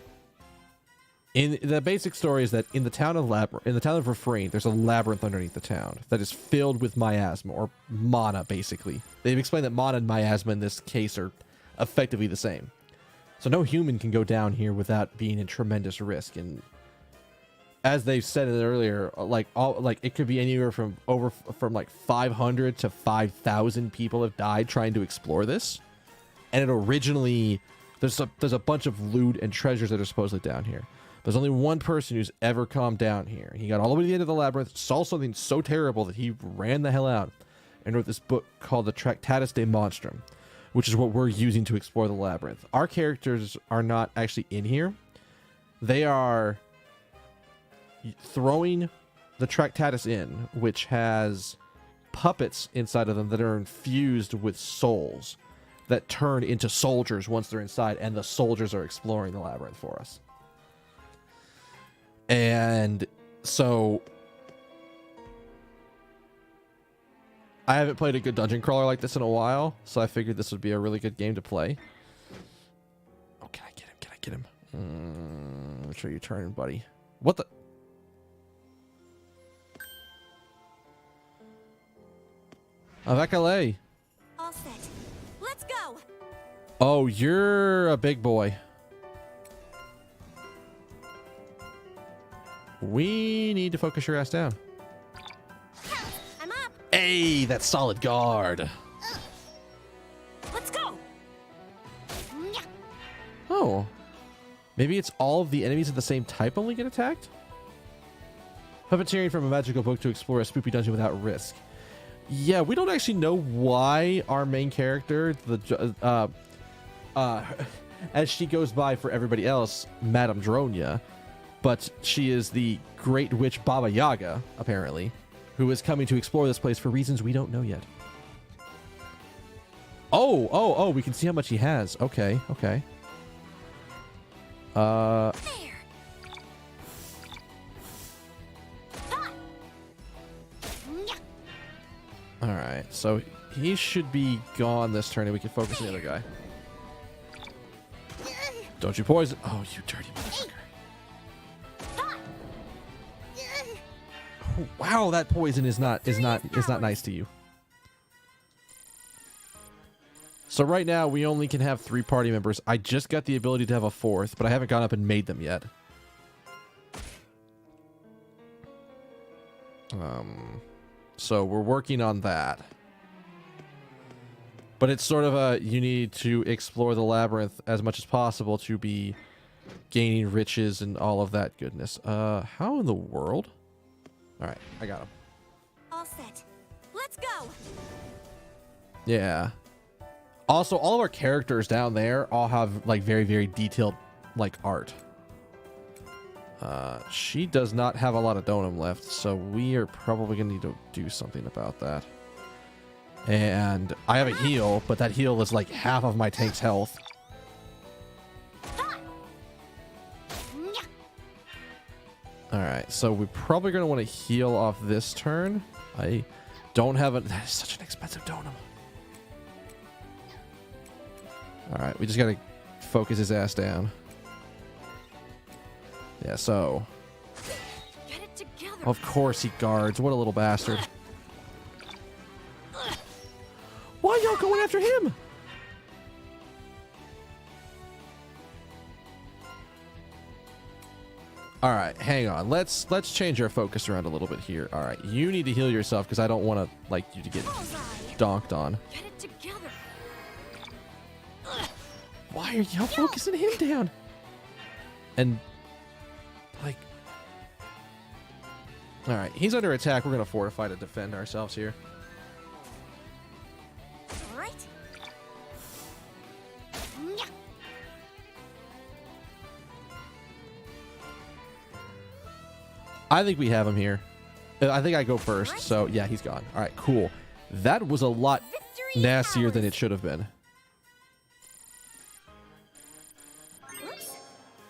in the basic story is that in the town of Refrain, there's a labyrinth underneath the town that is filled with miasma, or mana, basically. They've explained that mana and miasma in this case are effectively the same. So no human can go down here without being in tremendous risk. And as they've said it earlier, like it could be anywhere from like 500 to 5,000 people have died trying to explore this. And it originally, there's a bunch of loot and treasures that are supposedly down here. There's only one person who's ever come down here. He got all the way to the end of the labyrinth, saw something so terrible that he ran the hell out and wrote this book called the Tractatus de Monstrum, which is what we're using to explore the labyrinth. Our characters are not actually in here. They are throwing the Tractatus in, which has puppets inside of them that are infused with souls that turn into soldiers once they're inside, and the soldiers are exploring the labyrinth for us. And so I haven't played a good dungeon crawler like this in a while, so I figured this would be a really good game to play. Oh, can I get him? Can I get him? Make sure you turn, buddy. What the? Avekale. All set. Let's go. Oh, you're a big boy. We need to focus your ass down. I'm up. Hey, that's solid guard. Let's go. Oh. Maybe it's all of the enemies of the same type only get attacked? Puppeteering from a magical book to explore a spooky dungeon without risk. Yeah, we don't actually know why our main character, as she goes by for everybody else, Madame Dronia, but she is the Great Witch Baba Yaga, apparently, who is coming to explore this place for reasons we don't know yet. Oh, we can see how much he has. Okay. There. Alright, so he should be gone this turn and we can focus on the other guy. Don't you poison. Oh, you dirty motherfucker. Oh, wow, that poison is not nice to you. So right now we only can have 3 party members. I just got the ability to have a 4th, but I haven't gone up and made them yet. So we're working on that. But it's sort of a, you need to explore the labyrinth as much as possible to be gaining riches and all of that goodness. How in the world? Alright, I got him. All set. Let's go. Yeah. Also, all of our characters down there all have like very, very detailed like art. She does not have a lot of donum left, so we are probably gonna need to do something about that. And I have a heal, but that heal is like half of my tank's health. Alright, so we're probably gonna want to heal off this turn. I don't have that is such an expensive donum. Alright, we just gotta focus his ass down. Yeah, so. Get it together. Of course he guards. What a little bastard. Why y'all going after him? Alright, hang on. Let's change our focus around a little bit here. Alright, you need to heal yourself because I don't want to like you to get donked on. Get it together. Why are y'all focusing him down? And like, all right, he's under attack. We're gonna fortify to defend ourselves here. All right. I think we have him here. I think I go first. So yeah, he's gone. All right, cool. That was a lot nastier than it should have been. Oops.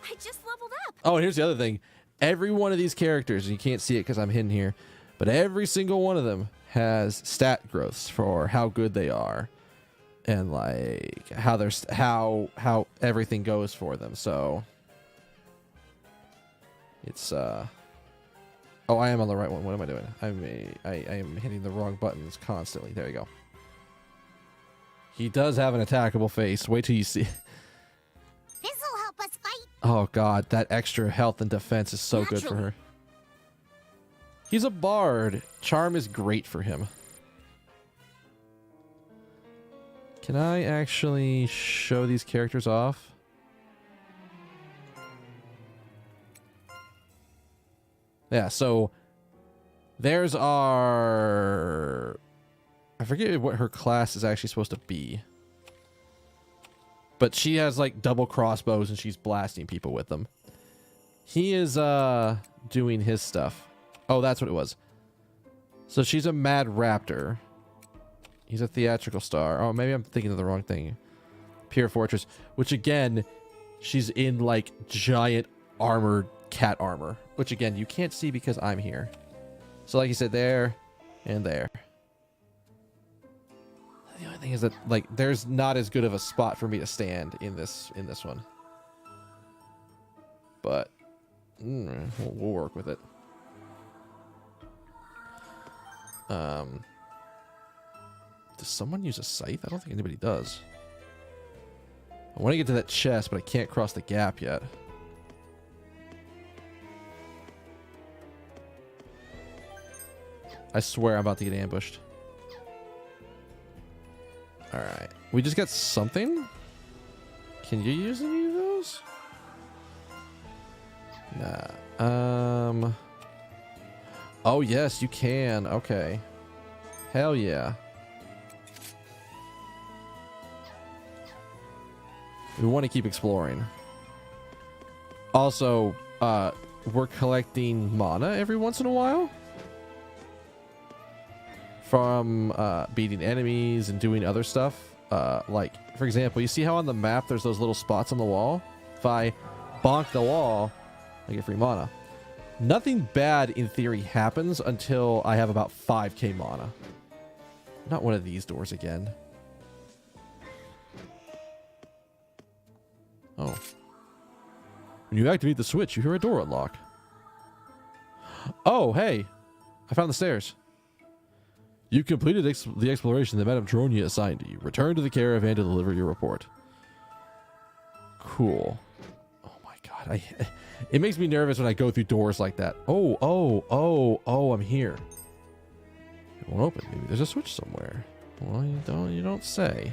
I just leveled up. Oh, and here's the other thing. Every one of these characters, and you can't see it because I'm hidden here, but every single one of them has stat growths for how good they are, and like how they're how everything goes for them. So it's oh, I am on the right one. What am I doing? I am hitting the wrong buttons constantly. There you go. He does have an attackable face. Wait till you see. This'll help us fight. Oh god, that extra health and defense is so good for her. He's a bard. Charm is great for him. Can I actually show these characters off? Yeah, so there's our... I forget what her class is actually supposed to be. But she has like double crossbows and she's blasting people with them. He is doing his stuff. Oh, that's what it was. So she's a mad raptor. He's a theatrical star. Oh, maybe I'm thinking of the wrong thing. Pure Fortress, which again, she's in like giant armored cat armor, which again, you can't see because I'm here. So like you said, there and there. The only thing is that like there's not as good of a spot for me to stand in this one. But we'll work with it. Does someone use a scythe? I don't think anybody does. I want to get to that chest, but I can't cross the gap yet. I swear I'm about to get ambushed. Alright. We just got something? Can you use any of those? Nah. Oh, yes, you can. Okay. Hell yeah. We want to keep exploring. Also, we're collecting mana every once in a while. From beating enemies and doing other stuff. Like, for example, you see how on the map there's those little spots on the wall? If I bonk the wall, I get free mana. Nothing bad in theory happens until I have about 5k mana. Not one of these doors again. Oh. When you activate the switch, you hear a door unlock. Oh, hey. I found the stairs. You completed the exploration that Madame Dronia assigned to you. Return to the caravan to deliver your report. Cool. Oh my god. It makes me nervous when I go through doors like that. Oh, I'm here. It won't open. Maybe there's a switch somewhere. Well, you don't say.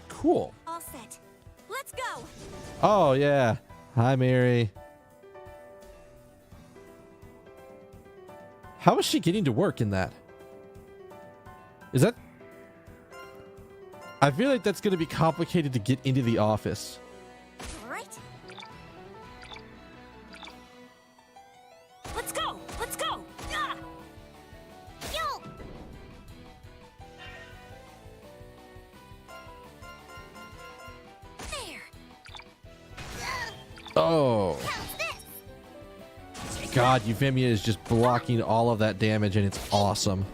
Cool. All set. Let's go. Oh, yeah. Hi, Mary. How is she getting to work in that? Is that... I feel like that's going to be complicated to get into the office. All right. Let's go. Let's go. Ah! Yo! There. Oh. How's this? God, Euphemia is just blocking all of that damage, and it's awesome.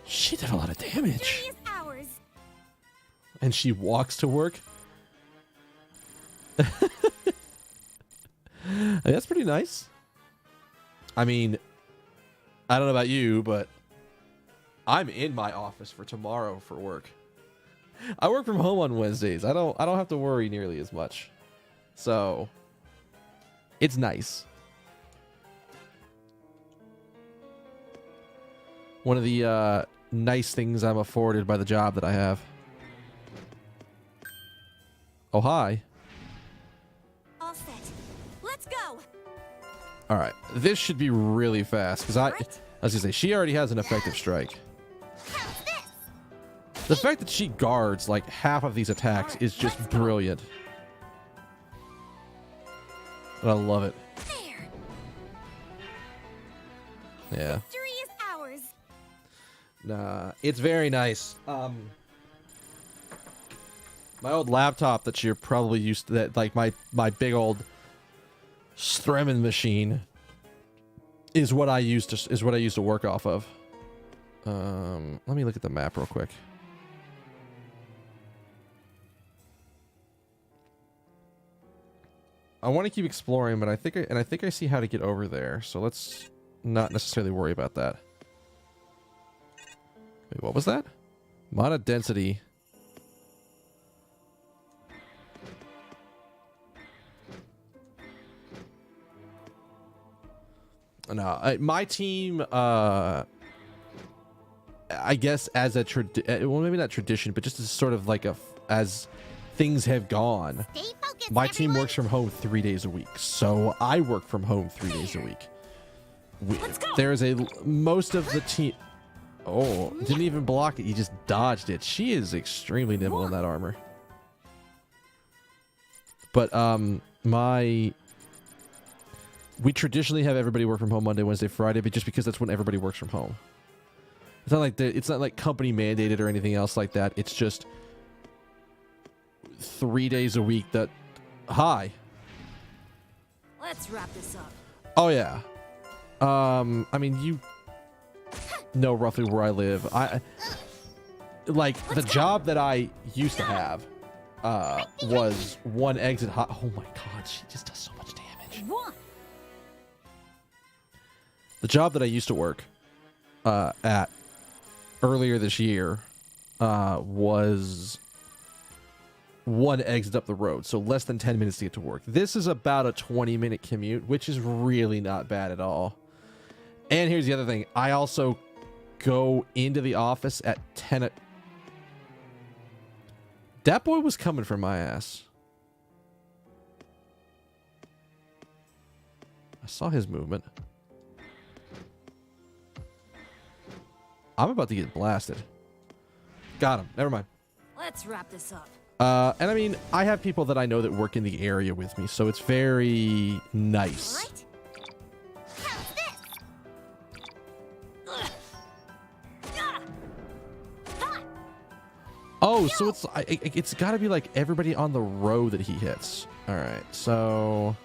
She did a lot of damage. Serious hours. And she walks to work. That's pretty nice. I mean, I don't know about you, but I'm in my office for tomorrow for work. I work from home on Wednesdays. I don't have to worry nearly as much. So it's nice. One of the nice things I'm afforded by the job that I have. Oh, hi. All set. Let's go. All right. This should be really fast because I was gonna say she already has an effective strike. How's this? The fact that she guards like half of these attacks is just brilliant. And I love it. There. Yeah. Serious hours. Nah, it's very nice. My old laptop that you're probably used to, that like my big old Stremen machine is what I used to work off of. Let me look at the map real quick. I want to keep exploring, but I think I see how to get over there. So let's not necessarily worry about that. Wait, what was that? Mana density. No, my team, I guess as a well, maybe not tradition, but just as sort of like as things have gone. Stay focused, My team everyone. works from home 3 days a week, so I work from home 3 days a week. Let's go. There's most of the team. Oh, didn't even block it. He just dodged it. She is extremely nimble in that armor. But we traditionally have everybody work from home Monday, Wednesday, Friday, but just because that's when everybody works from home. It's not like company mandated or anything else like that. It's just 3 days a week that. Hi. Let's wrap this up. Oh yeah. I mean, you know roughly where I live. The job that I used to have was one exit hot. Oh my god, she just does so much damage. One. The job that I used to work at earlier this year was one exit up the road, so less than 10 minutes to get to work. This is about a 20-minute commute, which is really not bad at all. And here's the other thing. I also go into the office at 10. That boy was coming for my ass. I saw his movement. I'm about to get blasted. Got him. Never mind. Let's wrap this up. And I mean, I have people that I know that work in the area with me, so it's very nice. Right? How's this? Oh, so it's got to be like everybody on the row that he hits. All right, so.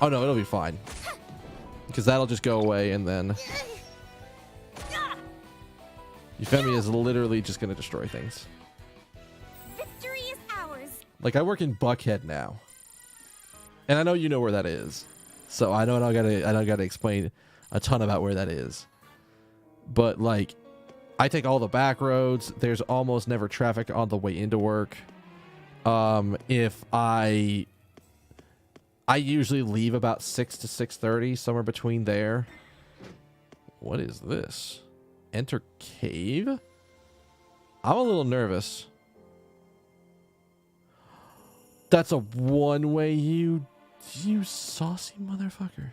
Oh no, it'll be fine. Because that'll just go away, and then Euphemia is literally just going to destroy things. Victory is ours. Like, I work in Buckhead now, and I know you know where that is, so I don't gotta explain a ton about where that is. But like, I take all the back roads. There's almost never traffic on the way into work. If I usually leave about 6 to 6:30, somewhere between there. What is this? Enter cave? I'm a little nervous. That's a one-way, you saucy motherfucker.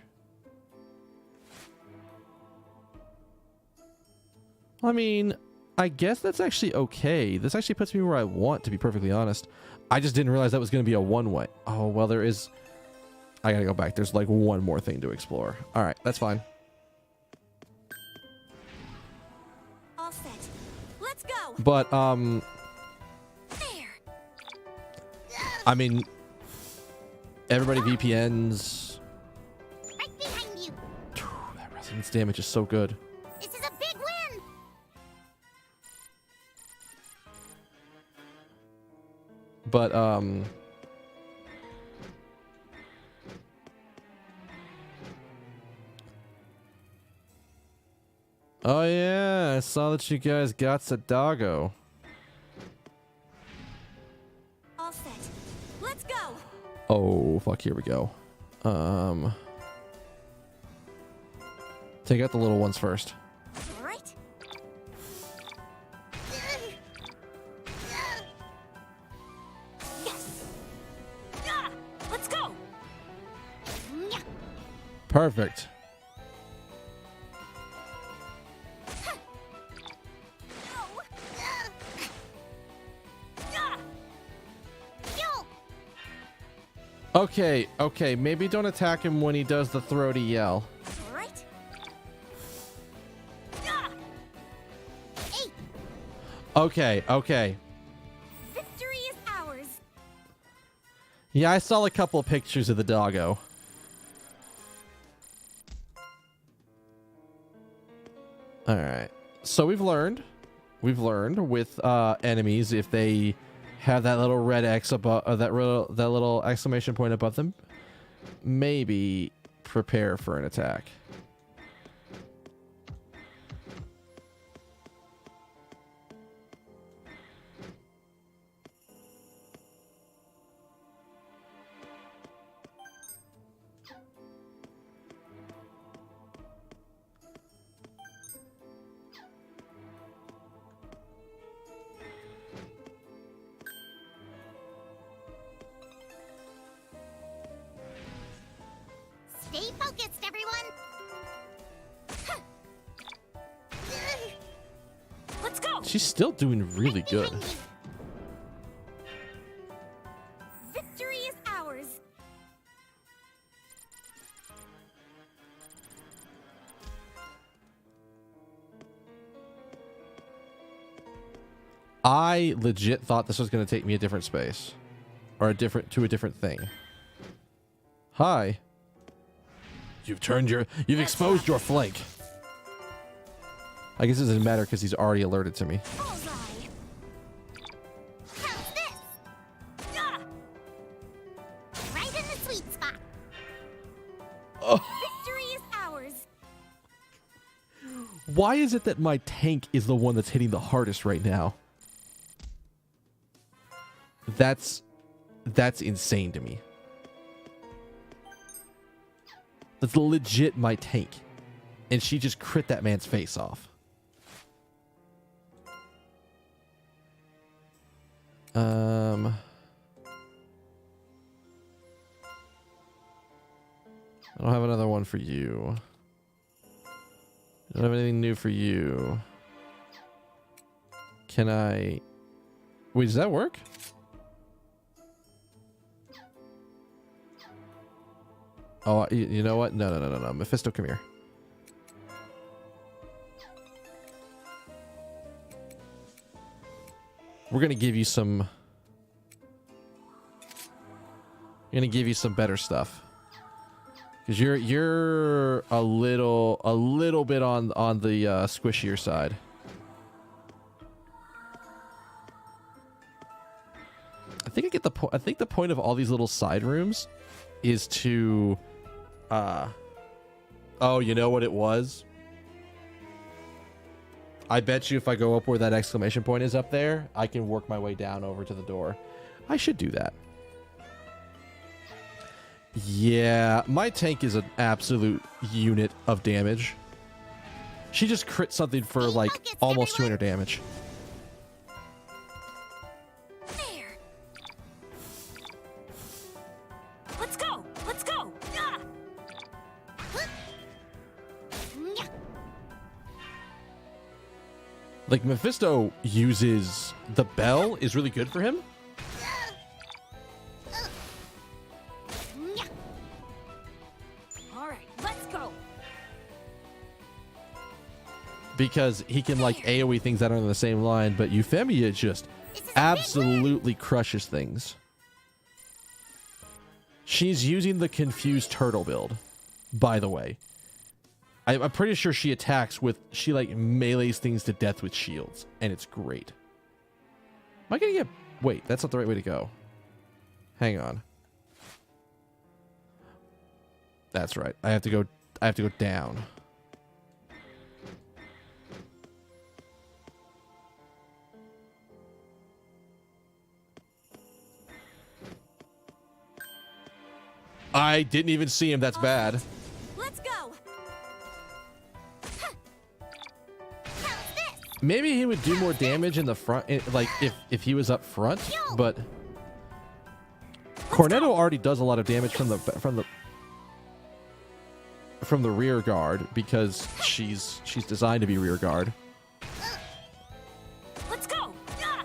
I mean, I guess that's actually okay. This actually puts me where I want, to be perfectly honest. I just didn't realize that was going to be a one-way. Oh, well, there is. I gotta go back. There's like one more thing to explore. All right, that's fine. All set. Let's go. But There. I mean, everybody VPNs. Right behind you. That resonance damage is so good. This is a big win. But oh yeah, I saw that you guys got Sadago. All set. Let's go. Oh fuck, here we go. Take out the little ones first. All right. Yes. Let's go. Perfect. Okay, maybe don't attack him when he does the throaty yell. All right. Okay. Victory is ours. Yeah, I saw a couple of pictures of the doggo. Alright. So we've learned with enemies, if they have that little red X above, that little exclamation point above them, maybe prepare for an attack. Stay focused, everyone. Let's go. She's still doing really good. Behind you. Victory is ours. I legit thought this was going to take me a different space. Or a different thing. Hi. You've exposed your flank. I guess it doesn't matter because he's already alerted to me. Bullseye. How's this? Ah! Right in the sweet spot. Oh. Victory is ours. Why is it that my tank is the one that's hitting the hardest right now? That's insane to me. That's legit my tank. And she just crit that man's face off. I don't have another one for you. I don't have anything new for you. Can I... Wait, does that work? Oh, you know what? No. Mephisto, come here. We're gonna give you some... I'm gonna give you some better stuff. Because you're a little bit on the squishier side. I think I get the point. I think the point of all these little side rooms is to oh, you know what it was? I bet you if I go up where that exclamation point is up there, I can work my way down over to the door. I should do that. Yeah, my tank is an absolute unit of damage. She just crit something for like almost 200 damage. There. Let's go. Let's go. Ah! Yeah. Like Mephisto uses the bell is really good for him. Yeah. All right, let's go. Because he can like AoE things that are on the same line, but Euphemia just absolutely crushes things. She's using the confused turtle build, by the way. I'm pretty sure she attacks with, she like melees things to death with shields, and it's great. Am I gonna get, wait, that's not the right way to go. Hang on. That's right. I have to go down. I didn't even see him. That's bad. Let's go. How's this? Maybe he would do more damage in the front, like if he was up front, but Cornetto already does a lot of damage from the rear guard because she's designed to be rear guard. Let's go. Ah!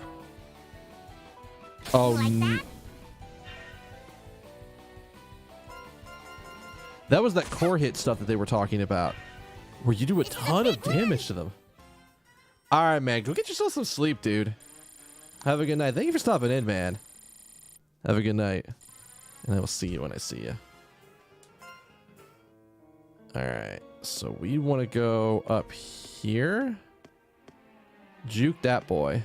Oh, Like that? that was that core hit stuff that they were talking about, where you do a ton of damage to them. All right, man, go get yourself some sleep, dude. Have a good night. Thank you for stopping in, man. Have a good night, and I will see you when I see you. All right, so we want to go up here. Juke that boy.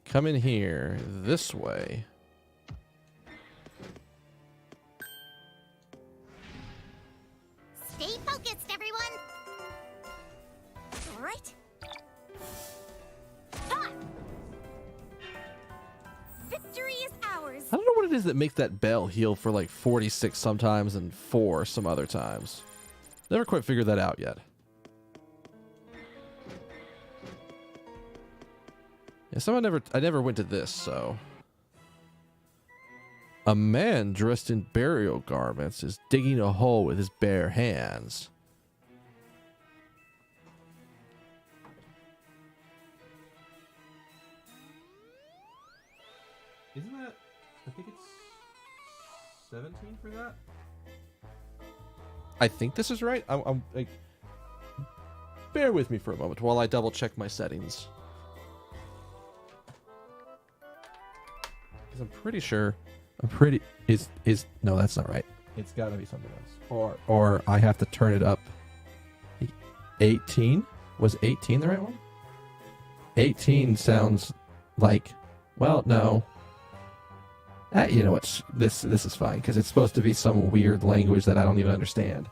Come in here this way. Stay focused, everyone. All right. Ah! Victory is ours. I don't know what it is that makes that bell heal for like 46 sometimes and 4 some other times. Never quite figured that out yet. Yeah, I never went to this, so. A man dressed in burial garments is digging a hole with his bare hands. Isn't that... I think it's 17 for that? I think this is right. I'm like... Bear with me for a moment while I double check my settings. Because I'm pretty sure... No, that's not right. It's gotta be something else. Or I have to turn it up. 18? Was 18 the right one? 18 sounds like... Well, no. You know what? This is fine, because it's supposed to be some weird language that I don't even understand.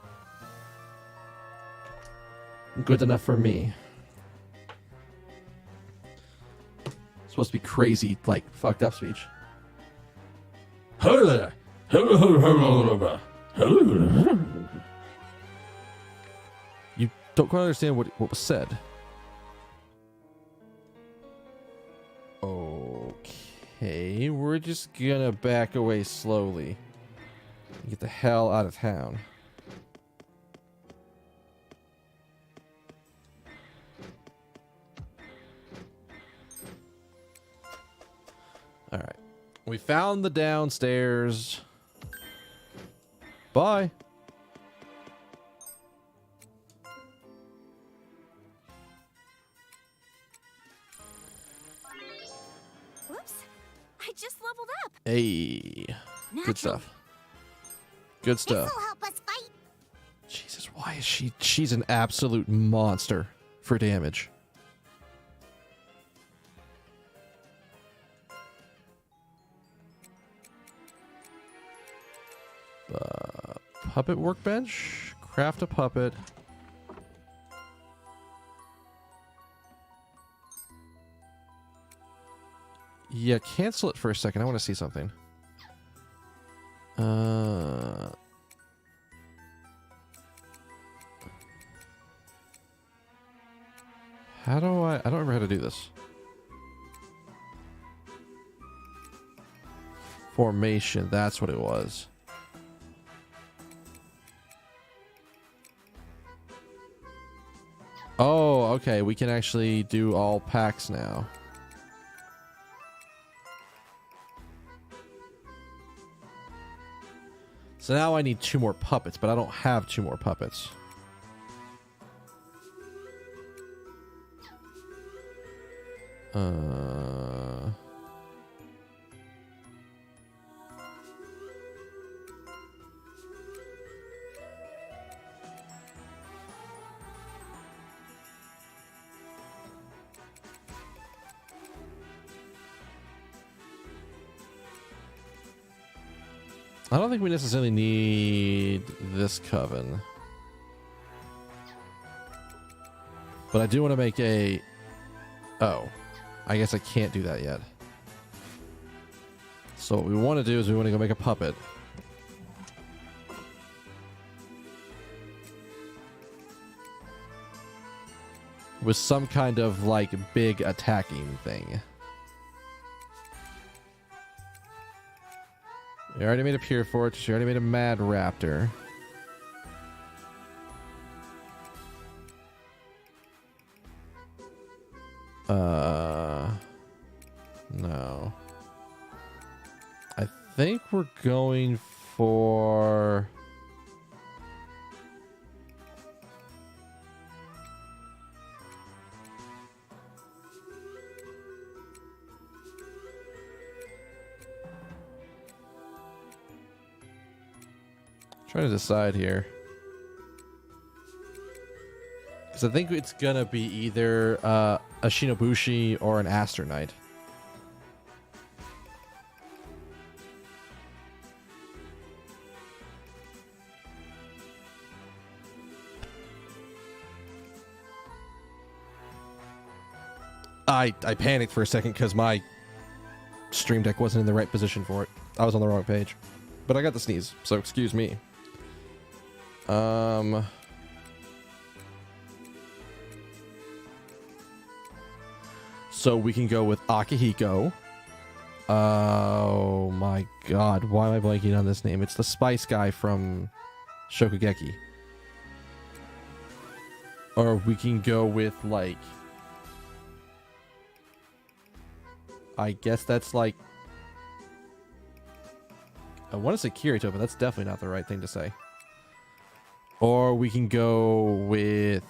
Good enough for me. It's supposed to be crazy, like, fucked up speech. You don't quite understand what was said. Okay, we're just gonna back away slowly. Get the hell out of town. Alright. We found the downstairs. Bye. Whoops. I just leveled up. Hey. Good stuff. Good stuff. This'll help us fight. Jesus, why is she's an absolute monster for damage. Puppet workbench. Craft a puppet. Yeah, cancel it for a second. I want to see something. How do I don't remember how to do this. Formation, that's what it was. Oh, okay. We can actually do all packs now. So now I need 2 more puppets, but I don't have 2 more puppets. I don't think we necessarily need this coven. But I do want to make a... Oh. I guess I can't do that yet. So what we want to do is we want to go make a puppet. With some kind of, like, big attacking thing. We already made a Pure Fortress. We already made a Mad Raptor. No. I think we're going for... Trying to decide here. Because I think it's going to be either a Shinobushi or an Aster Knight. I panicked for a second because my stream deck wasn't in the right position for it. I was on the wrong page. But I got the sneeze, so excuse me. So we can go with Akihiko, Oh my god, why am I blanking on this name? It's the spice guy from Shokugeki. Or we can go with, like... I guess that's like... I want to say Kirito, but that's definitely not the right thing to say. Or we can go with...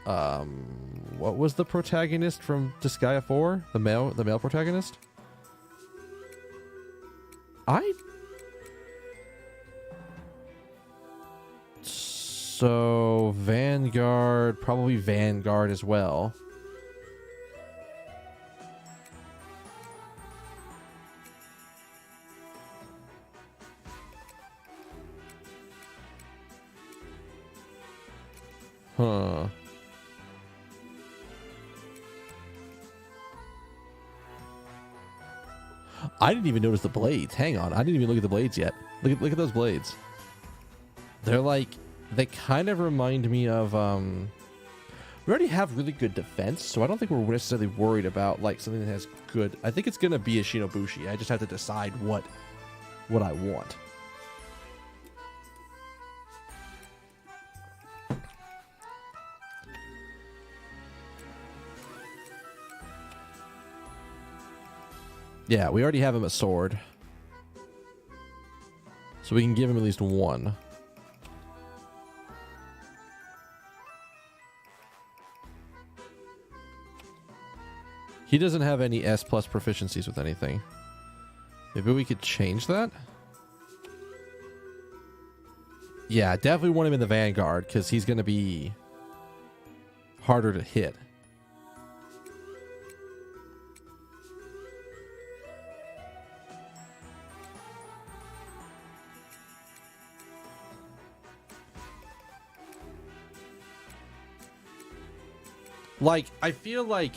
what was the protagonist from Disgaea 4? The male protagonist? So, Vanguard, probably Vanguard as well. Huh. I didn't even notice the blades. Hang on. I didn't even look at the blades yet. Look at those blades. They're like... They kind of remind me of... We already have really good defense, so I don't think we're necessarily worried about like something that has good... I think it's going to be a Shinobushi. I just have to decide what I want. Yeah, we already have him a sword. So we can give him at least one. He doesn't have any S+ proficiencies with anything. Maybe we could change that? Yeah, definitely want him in the Vanguard, because he's going to be harder to hit. Like, I feel like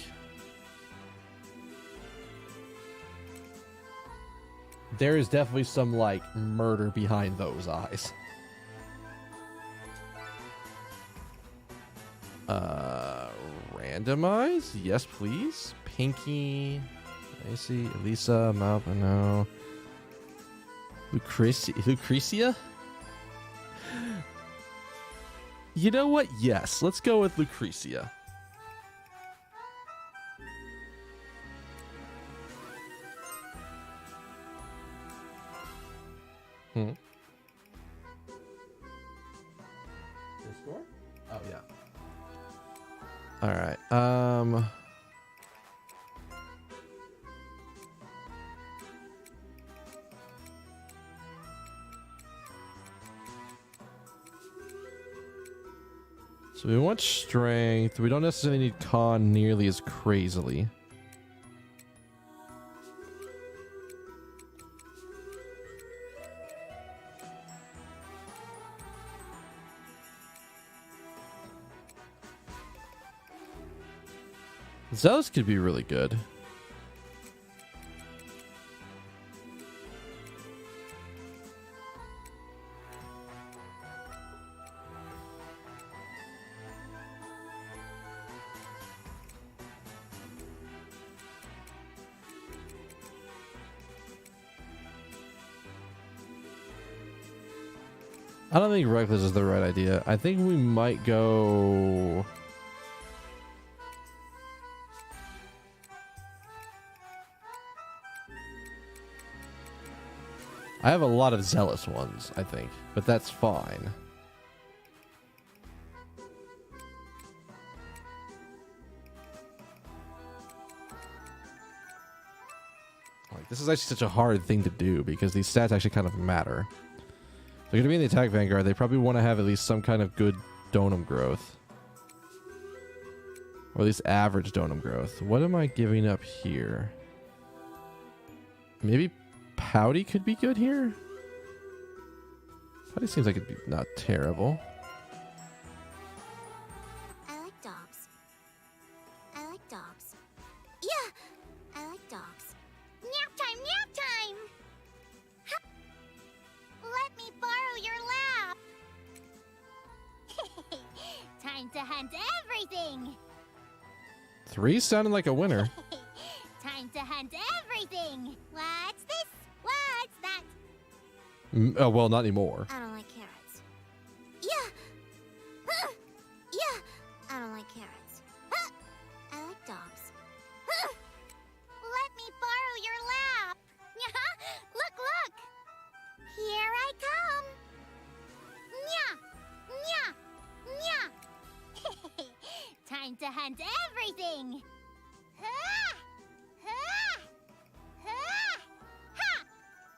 there is definitely some, like, murder behind those eyes. Randomize? Yes, please. Pinky. I see. Elisa, Malvino. Lucretia? You know what? Yes. Let's go with Lucretia. Discord? Oh, yeah. All right. So we want strength. We don't necessarily need con nearly as crazily. Zealous could be really good. I don't think Reckless is the right idea. I think we might go... I have a lot of zealous ones, I think, but that's fine. Like, this is actually such a hard thing to do because these stats actually kind of matter. If they're going to be in the attack vanguard, they probably want to have at least some kind of good donum growth. Or at least average donum growth. What am I giving up here? Maybe Pouty could be good here? Pouty seems like it'd be not terrible. I like dogs. I like dogs. Yeah, I like dogs. Nap time, nap time! Ha! Let me borrow your lap. Time to hunt everything. 3 sounded like a winner. Time to hunt everything. What's this? What's that? Oh, well, not anymore. I don't like carrots. Yeah. Yeah. I don't like carrots. I like dogs. Let me borrow your lap. Look, look. Here I come. Nya. Nya. Time to hunt everything. Ha! Ha! Ha! Ha!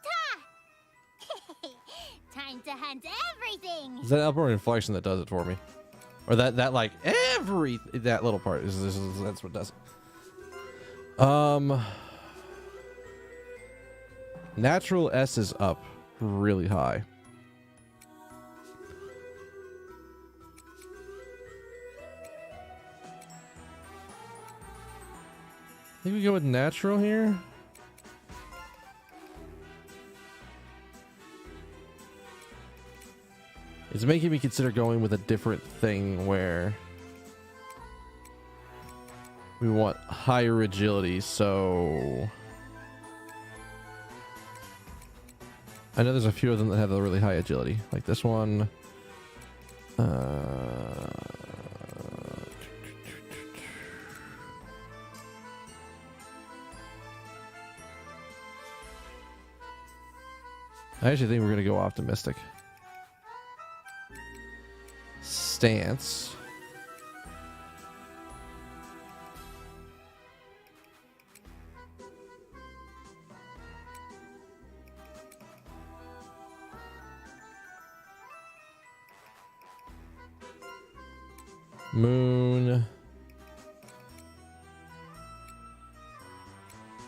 Ta! Time to hunt everything. Is that upward inflection that does it for me? Or that like that little part is that's what does it. Natural S is up really high. I think we go with natural here. It's making me consider going with a different thing where we want higher agility, so I know there's a few of them that have a really high agility, like this one. I actually think we're going to go optimistic. Stance. Moon.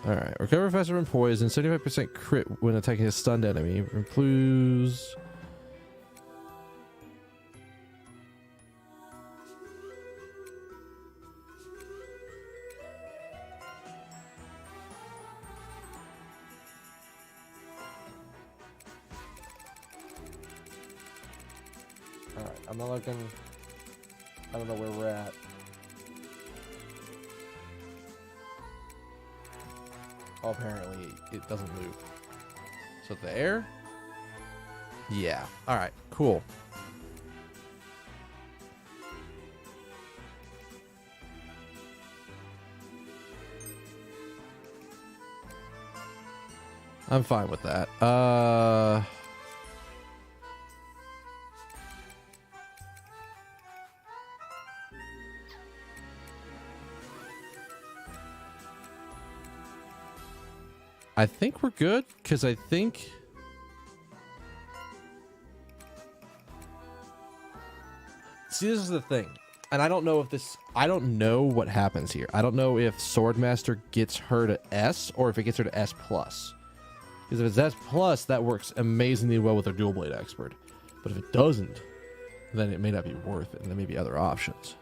Alright, recover faster from poison, 75% crit when attacking a stunned enemy. Improves. Alright, I'm not looking. I don't know where we're at. Oh, apparently it doesn't move. So there? Yeah. Alright, cool. I'm fine with that. I think we're good, because I think see, this is the thing, and I don't know what happens here. I don't know if Swordmaster gets her to S or if it gets her to S plus, because if it's S plus, that works amazingly well with her dual blade expert, but if it doesn't, then it may not be worth it, and there may be other options.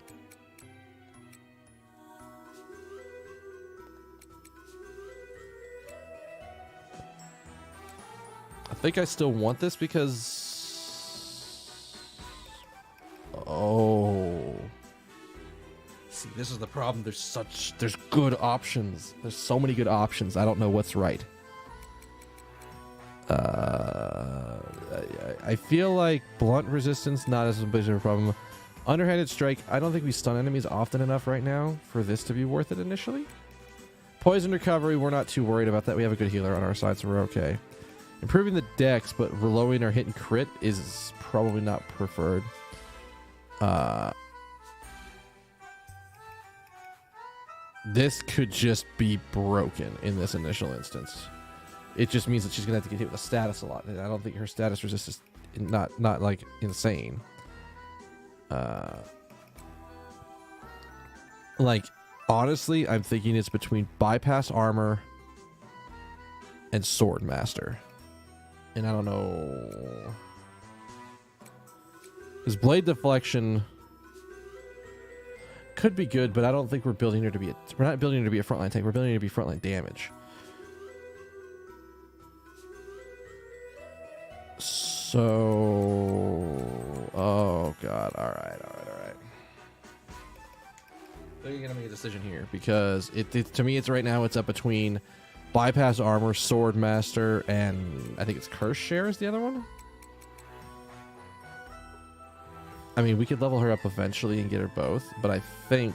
I think I still want this because... Oh. See, this is the problem. There's good options. There's so many good options. I don't know what's right. I feel like blunt resistance, not as big of a problem. Underhanded strike, I don't think we stun enemies often enough right now for this to be worth it initially. Poison recovery, we're not too worried about that. We have a good healer on our side, so we're okay. Improving the dex, but lowering our hit and crit is probably not preferred. This could just be broken in this initial instance. It just means that she's gonna have to get hit with a status a lot, and I don't think her status resist is not like insane. Like honestly, I'm thinking it's between bypass armor and Swordmaster. And I don't know, because blade deflection could be good, but I don't think we're building her to be we're not building her to be a frontline tank. We're building her to be frontline damage. So, oh god, all right. They're gonna make a decision here because to me, it's right now. It's up between bypass armor, sword master, and I think it's curse share is the other one. I mean, we could level her up eventually and get her both, but I think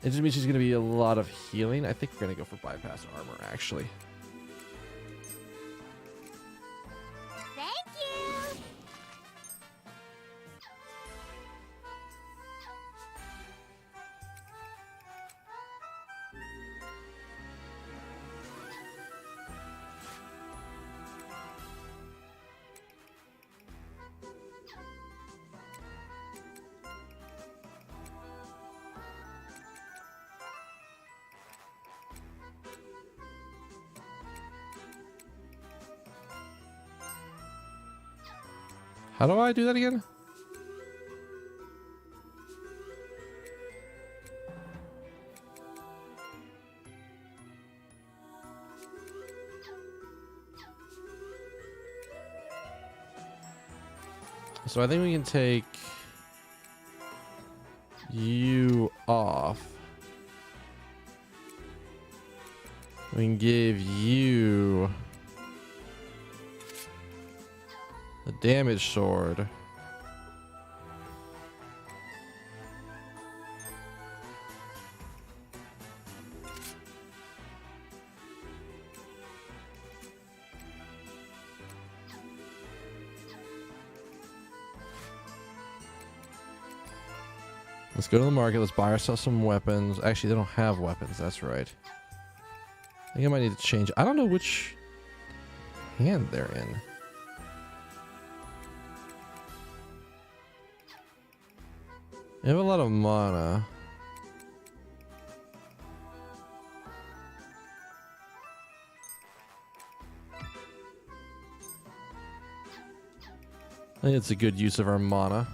it just means she's gonna be a lot of healing. I think we're gonna go for bypass armor actually. Thank you. How do I do that again? So I think we can take you off. We can give you the damage sword. Let's go to the market. Let's buy ourselves some weapons. Actually, they don't have weapons. That's right. I think I might need to change. I don't know which hand they're in. You have a lot of mana. I think it's a good use of our mana.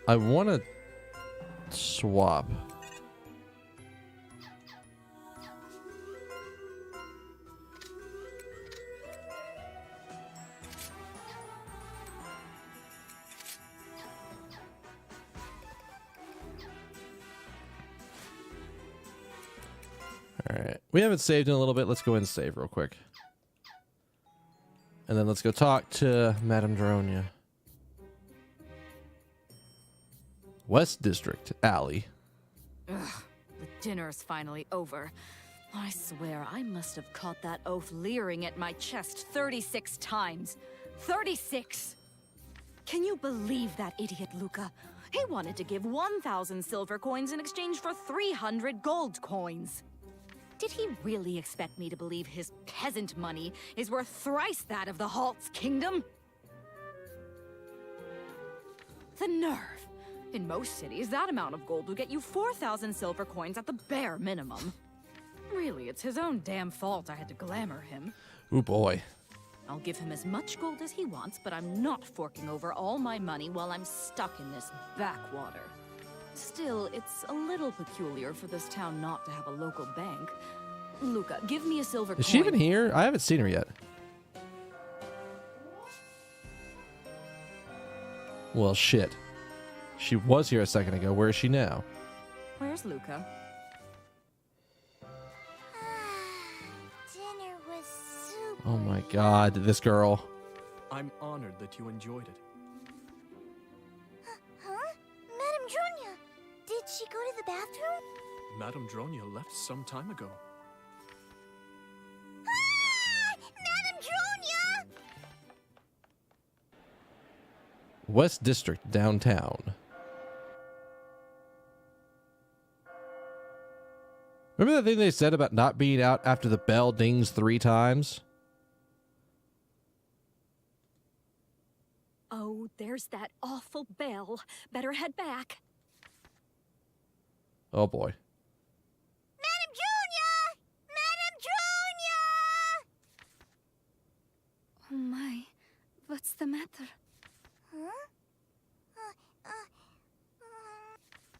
I want to swap. All right. We haven't saved in a little bit. Let's go in and save real quick. And then let's go talk to Madame Dronia. West District Alley. Ugh, the dinner's finally over. I swear I must have caught that oaf leering at my chest 36 times. 36! Can you believe that idiot Luca? He wanted to give 1,000 silver coins in exchange for 300 gold coins. Did he really expect me to believe his peasant money is worth thrice that of the Halt's kingdom? The nerve! In most cities, that amount of gold would get you 4,000 silver coins at the bare minimum. Really, it's his own damn fault I had to glamour him. Ooh boy. I'll give him as much gold as he wants, but I'm not forking over all my money while I'm stuck in this backwater. Still, it's a little peculiar for this town not to have a local bank. Luca, give me a silver coin. Is she even here? I haven't seen her yet. Well, shit. She was here a second ago. Where is she now? Where's Luca? Dinner was super. Oh my god, this girl. I'm honored that you enjoyed it. Huh? Madame Dronia, did she go to the bathroom? Madame Dronia left some time ago. Ah! Madame Dronia! West District, downtown. Remember that thing they said about not being out after the bell dings 3 times? Oh, there's that awful bell. Better head back. Oh boy. Madame Dronia! Madame Dronia! Oh my, what's the matter? Huh?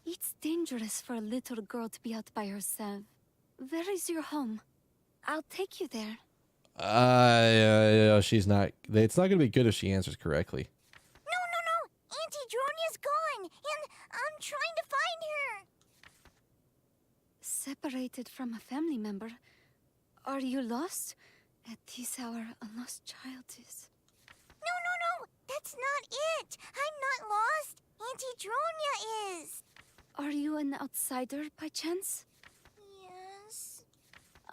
It's dangerous for a little girl to be out by herself. Where is your home? I'll take you there. She's not. It's not gonna be good if she answers correctly. No. Auntie Dronia's gone, and I'm trying to find her. Separated from a family member? Are you lost? At this hour, a lost child is... No. That's not it. I'm not lost. Auntie Dronia is. Are you an outsider by chance? Yes.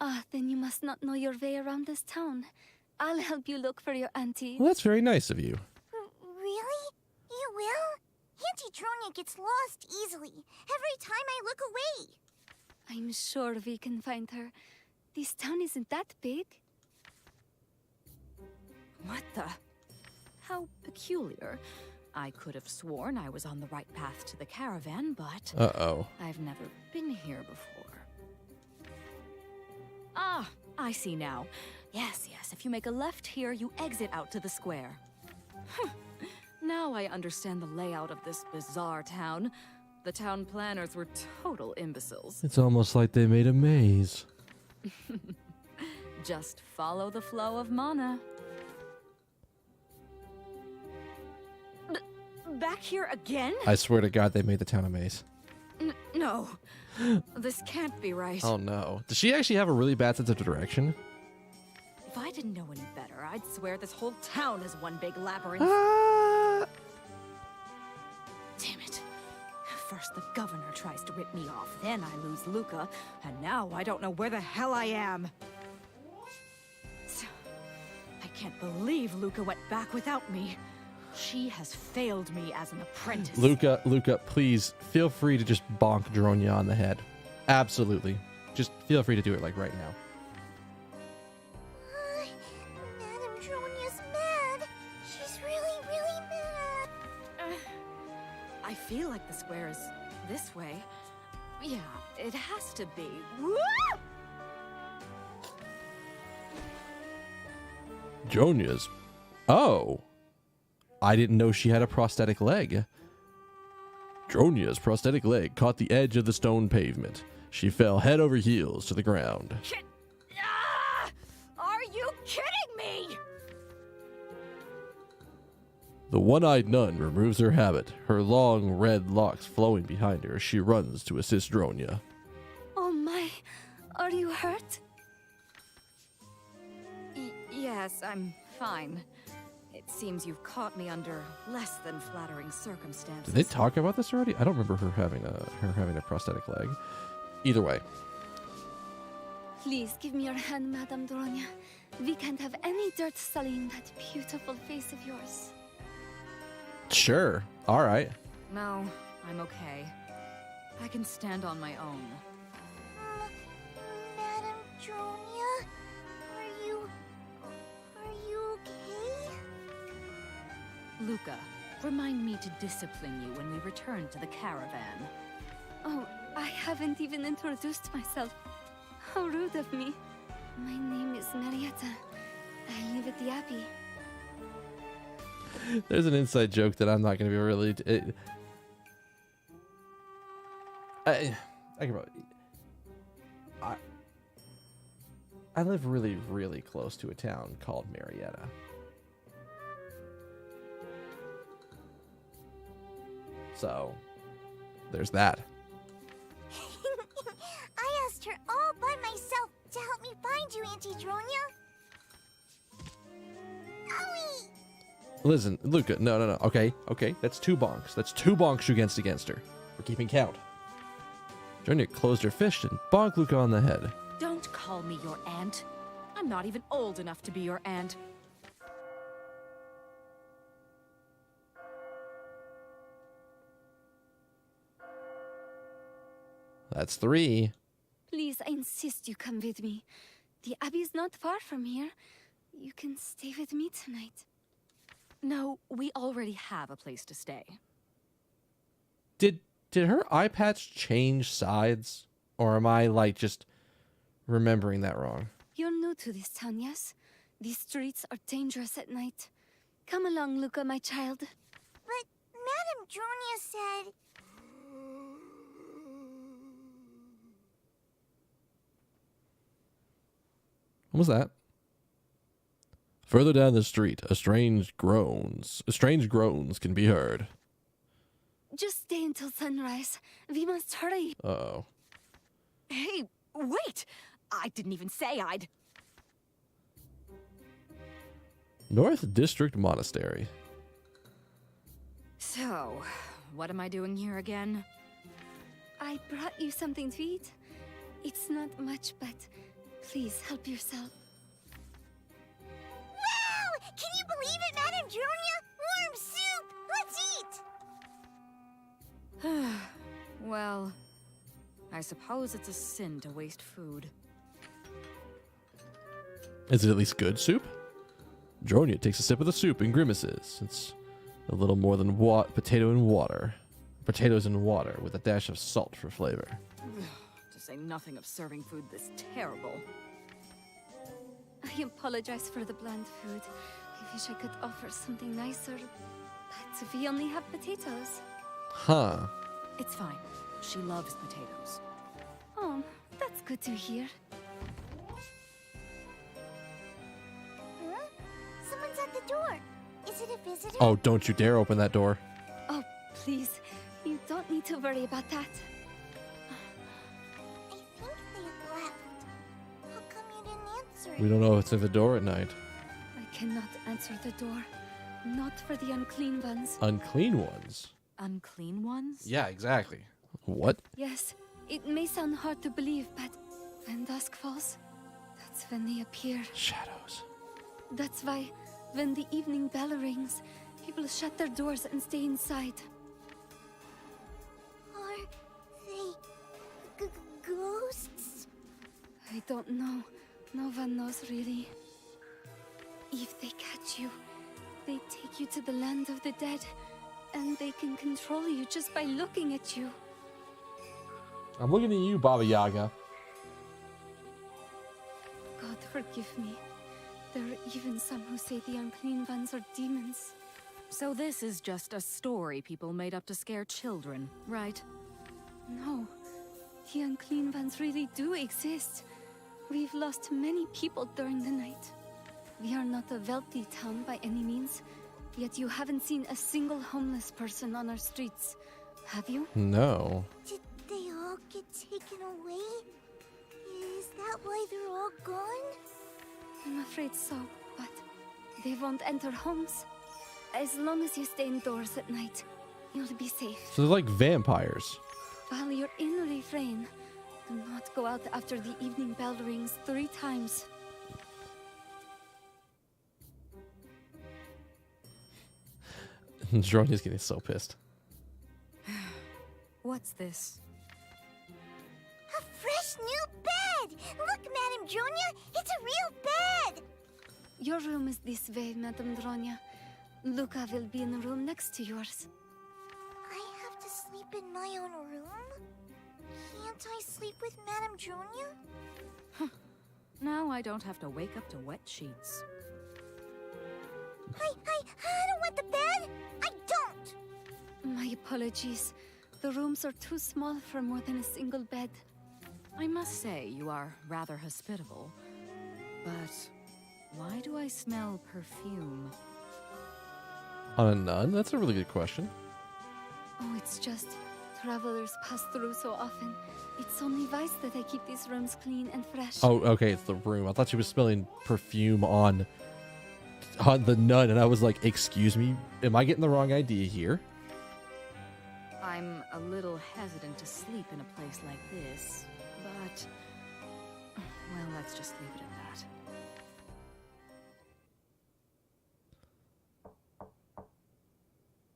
Ah, then you must not know your way around this town. I'll help you look for your auntie. Well, that's very nice of you. Really? You will? Auntie Dronia gets lost easily. Every time I look away. I'm sure we can find her. This town isn't that big. What the? How peculiar. I could have sworn I was on the right path to the caravan, but Uh-oh. I've never been here before. Ah, I see now. Yes, if you make a left here, you exit out to the square. Now I understand the layout of this bizarre town. The town planners were total imbeciles. It's almost like they made a maze. Just follow the flow of mana. Back here again? I swear to God, they made the town a maze. No. This can't be right. Oh no. Does she actually have a really bad sense of direction? If I didn't know any better, I'd swear this whole town is one big labyrinth. Damn it. First the governor tries to rip me off, then I lose Luca, and now I don't know where the hell I am. I can't believe Luca went back without me. She has failed me as an apprentice. Luca, please feel free to just bonk Dronia on the head. Absolutely. Just feel free to do it like right now. Madame Dronia's mad. She's really, really mad. I feel like the square is this way. Yeah, it has to be. Woo! Dronia's. Oh. I didn't know she had a prosthetic leg. Dronia's prosthetic leg caught the edge of the stone pavement. She fell head over heels to the ground. Are you kidding me? The one-eyed nun removes her habit, her long red locks flowing behind her as she runs to assist Dronia. Oh my, are you hurt? Yes, I'm fine. It seems you've caught me under less than flattering circumstances. Did they talk about this already? I don't remember her having a prosthetic leg. Either way. Please give me your hand, Madame Dronia. We can't have any dirt sullying that beautiful face of yours. Sure. All right. No, I'm okay. I can stand on my own. Madame Dronia, are you okay? Luca, remind me to discipline you when we return to the caravan. Oh, I haven't even introduced myself. How rude of me. My name is Marietta. I live at the Abbey. There's an inside joke that I'm not going to be really... I can probably... I live really, really close to a town called Marietta. So, there's that. I asked her all by myself to help me find you, Auntie Dronia. Owie! Listen, Luca, no. Okay. That's 2 bonks. That's 2 bonks you against her. We're keeping count. Dronia closed her fist and bonked Luca on the head. Don't call me your aunt. I'm not even old enough to be your aunt. That's 3. Please, I insist you come with me. The Abbey's not far from here. You can stay with me tonight. No, we already have a place to stay. Did her eye patch change sides? Or am I, like, just remembering that wrong? You're new to this town, yes? These streets are dangerous at night. Come along, Luca, my child. But Madame Dronia said... What was that? Further down the street, strange groans can be heard. Just stay until sunrise. We must hurry. Uh-oh. Hey, wait! I didn't even say I'd... North District Monastery. So, what am I doing here again? I brought you something to eat. It's not much, but please help yourself. Wow! Can you believe it, Madame Junia? Warm soup! Let's eat! Well, I suppose it's a sin to waste food. Is it at least good soup? Dronia takes a sip of the soup and grimaces. It's a little more than potato and water. Potatoes and water with a dash of salt for flavor. To say nothing of serving food this terrible. I apologize for the bland food. I wish I could offer something nicer, but we only have potatoes. Huh. It's fine. She loves potatoes. Oh, that's good to hear. Huh? Someone's at the door. Is it a visitor? Oh, don't you dare open that door. Oh, please. You don't need to worry about that. I think they left. How come you didn't answer it? We don't know if it's at the door at night. I cannot answer the door. Not for the unclean ones. Unclean ones? Unclean ones? Yeah, exactly. What? Yes, it may sound hard to believe, but when dusk falls, that's when they appear. Shadows. That's why, when the evening bell rings, people shut their doors and stay inside. Are they ghosts? I don't know. No one knows really. If they catch you, they take you to the land of the dead, and they can control you just by looking at you. I'm looking at you, Baba Yaga. God forgive me. There are even some who say the unclean ones are demons. So this is just a story people made up to scare children, right? No, the unclean ones really do exist. We've lost many people during the night. We are not a wealthy town by any means, yet you haven't seen a single homeless person on our streets, have you? No. Did they all get taken away? Is that why they're all gone? I'm afraid so, but they won't enter homes. As long as you stay indoors at night, you'll be safe. So they're like vampires. While you're in Refrain, do not go out after the evening bell rings 3 times. Dronia's getting so pissed. What's this? A fresh new bed! Look, Madame Dronia, it's a real bed! Your room is this way, Madame Dronia. Luca will be in the room next to yours. I have to sleep in my own room? Can't I sleep with Madame Dronia? Now I don't have to wake up to wet sheets. I don't want the bed! I don't! My apologies. The rooms are too small for more than a single bed. I must say, you are rather hospitable. But why do I smell perfume? On a nun? That's a really good question. Oh, it's just travelers pass through so often. It's only wise that I keep these rooms clean and fresh. Oh, okay, it's the room. I thought she was smelling perfume on the nun, and I was like, excuse me, am I getting the wrong idea here? I'm a little hesitant to sleep in a place like this, but... well, let's just leave it at that.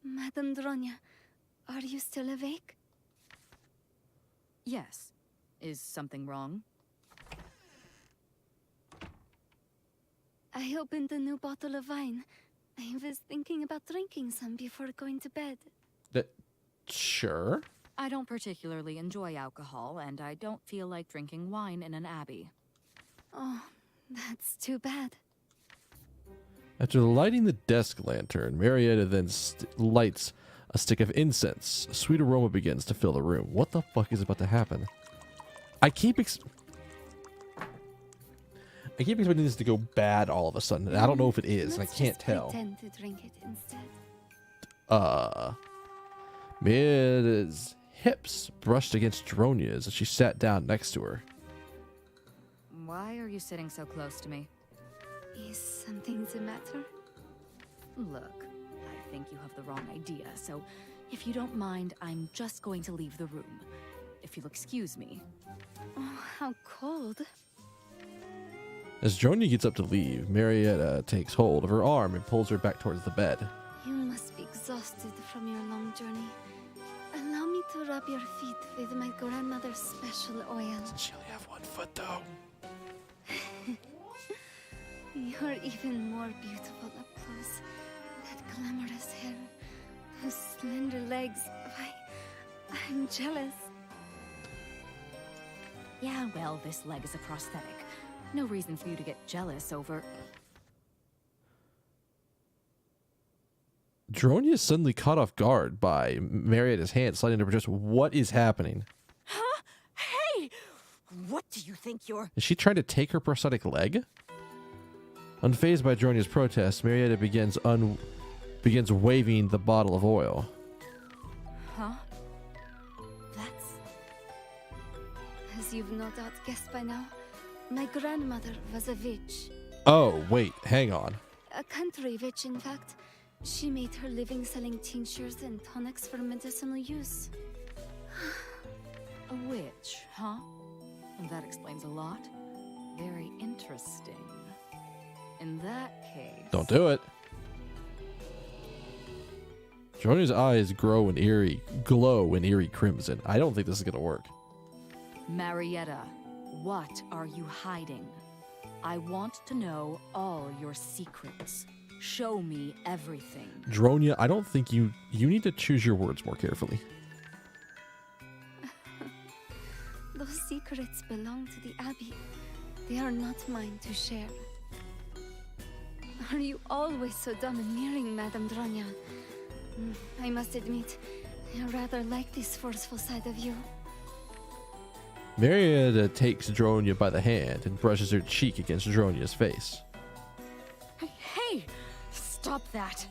Madame Dronia, are you still awake? Yes. Is something wrong? I opened a new bottle of wine. I was thinking about drinking some before going to bed. Sure. I don't particularly enjoy alcohol, and I don't feel like drinking wine in an abbey. Oh, that's too bad. After lighting the desk lantern, Marietta then lights a stick of incense. A sweet aroma begins to fill the room. What the fuck is about to happen? I keep I keep expecting this to go bad all of a sudden, and I don't know if it is, and I Let's can't just tell. pretend to drink it instead. Mia's hips brushed against Dronia's as she sat down next to her. Why are you sitting so close to me? Is something the matter? Look, I think you have the wrong idea, so if you don't mind, I'm just going to leave the room. If you'll excuse me. Oh, how cold. As Dronia gets up to leave, Marietta takes hold of her arm and pulls her back towards the bed. You must be exhausted from your long journey. Allow me to rub your feet with my grandmother's special oil. She only have 1 foot though. You're even more beautiful up close. That glamorous hair, those slender legs. I'm jealous. Yeah, well, this leg is a prosthetic. No reason for you to get jealous over... Dronia is suddenly caught off guard by Marietta's hand sliding into her chest. What is happening? Huh? Hey! What do you think you're... Is she trying to take her prosthetic leg? Unfazed by Dronia's protest, Marietta begins waving the bottle of oil. Huh? That's... As you've no doubt guessed by now, my grandmother was a witch. Oh, wait, hang on. A country witch, in fact. She made her living selling tinctures and tonics for medicinal use. a witch, huh? That explains a lot. Very interesting. In that case... Don't do it. Dronia's eyes glow in eerie crimson. I don't think this is gonna work. Marietta, what are you hiding? I want to know all your secrets. Show me everything. Dronia, I don't think you need to choose your words more carefully. Those secrets belong to the Abbey. They are not mine to share. Are you always so domineering, Madame Dronia? I must admit, I rather like this forceful side of you. Marietta takes Dronia by the hand and brushes her cheek against Dronia's face. Hey! Stop that!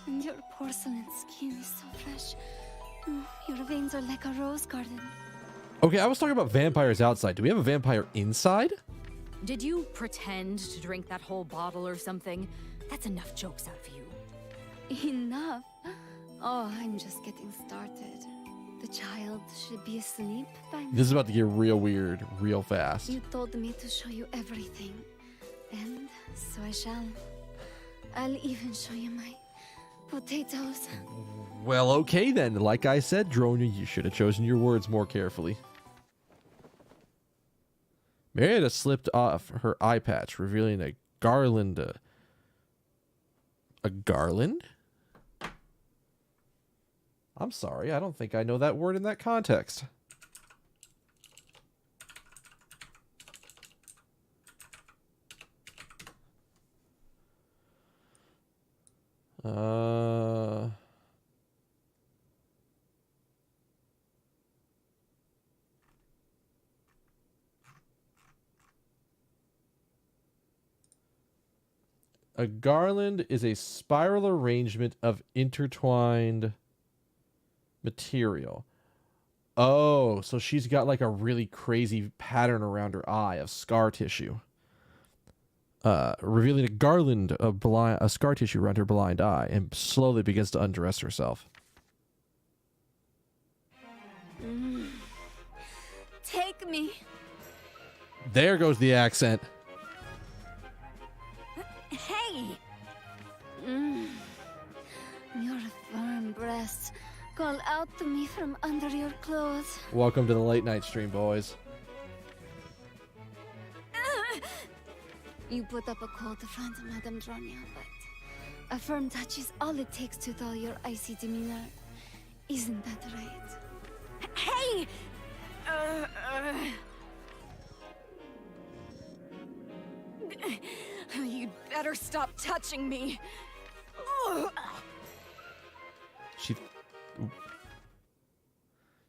And your porcelain skin is so fresh. Your veins are like a rose garden. Okay, I was talking about vampires outside. Do we have a vampire inside? Did you pretend to drink that whole bottle or something? That's enough jokes out of you. Enough? Oh, I'm just getting started. The child should be asleep by now. This is about to get real weird real fast. You told me to show you everything. And so I shall. I'll even show you my potatoes. Well, okay then. Like I said, Dronia, you should have chosen your words more carefully. Marietta slipped off her eye patch, revealing a garland. A garland? I'm sorry, I don't think I know that word in that context. A garland is a spiral arrangement of intertwined material. Oh, so she's got like a really crazy pattern around her eye of scar tissue. Revealing a garland of scar tissue around her blind eye, and slowly begins to undress herself. Take me. There goes the accent. Hey! Your firm breasts call out to me from under your clothes. Welcome to the late night stream, boys. You put up a cold front, Madame Dronia, but a firm touch is all it takes to dull your icy demeanor. Isn't that right? Hey! You'd better stop touching me.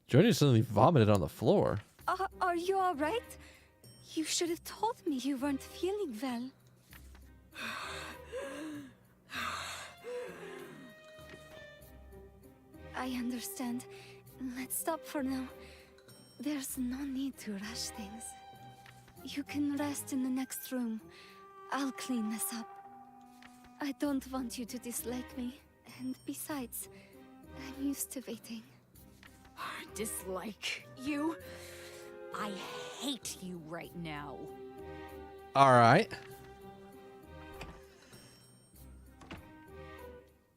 Joni suddenly vomited on the floor. Are you all right? You should have told me you weren't feeling well. I understand. Let's stop for now. There's no need to rush things. You can rest in the next room. I'll clean this up. I don't want you to dislike me. And besides, I'm used to waiting. Dislike you? I hate you right now. All right.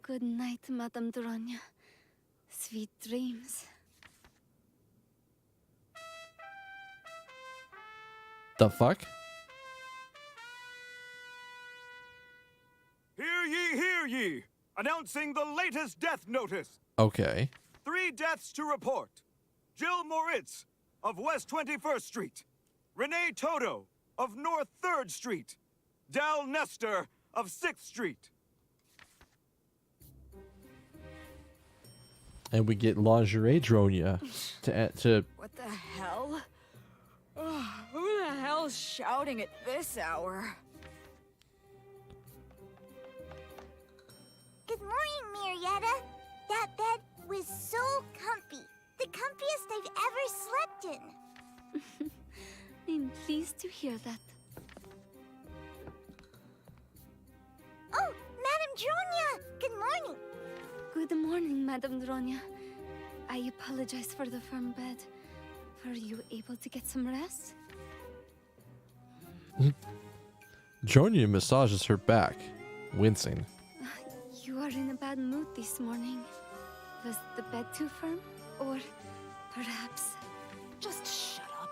Good night, Madame Dronya. Sweet dreams. The fuck? Hear ye! Announcing the latest death notice. Okay. 3 deaths to report. Jill Moritz of West 21st Street. Renee Toto of North 3rd Street. Dal Nestor of 6th Street. And we get lingerie Dronya to What the hell? Ugh, who the hell's shouting at this hour? Good morning, Marietta. That bed was so comfy. The comfiest I've ever slept in. I'm pleased to hear that. Oh, Madame Dronya! Good morning. Good morning, Madame Dronya. I apologize for the firm bed. Were you able to get some rest? Dronya massages her back, wincing. You are in a bad mood this morning. Was the bed too firm? Or perhaps... Just shut up.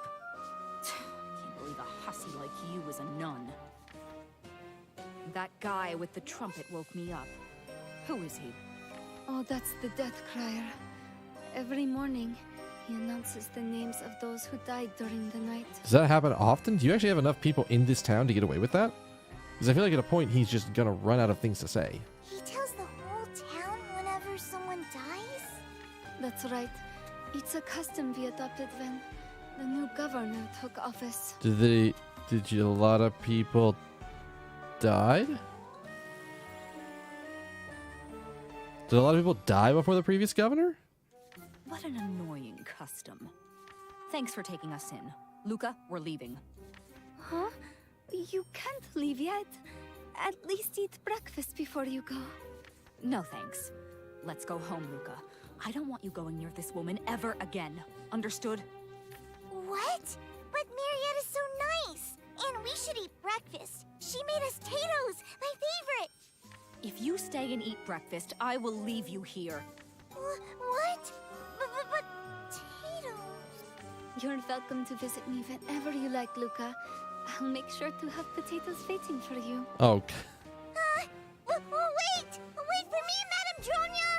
Can't believe a hussy like you is a nun. That guy with the trumpet woke me up. Who is he? Oh, that's the death crier. Every morning, he announces the names of those who died during the night. Does that happen often? Do you actually have enough people in this town to get away with that? Because I feel like at a point he's just gonna run out of things to say. He tells the whole town whenever someone dies? That's right. It's a custom we adopted when the new governor took office. Did a lot of people died? Did a lot of people die before the previous governor? What an annoying custom. Thanks for taking us in. Luca, we're leaving. Huh? You can't leave yet. At least eat breakfast before you go. No thanks. Let's go home, Luca. I don't want you going near this woman ever again. Understood? What? But Marietta's so nice. And we should eat breakfast. She made us potatoes, my favorite. If you stay and eat breakfast, I will leave you here. What? But potatoes. You're welcome to visit me whenever you like, Luca. I'll make sure to have potatoes waiting for you. Oh. Wait! Wait for me, Madame Dronya!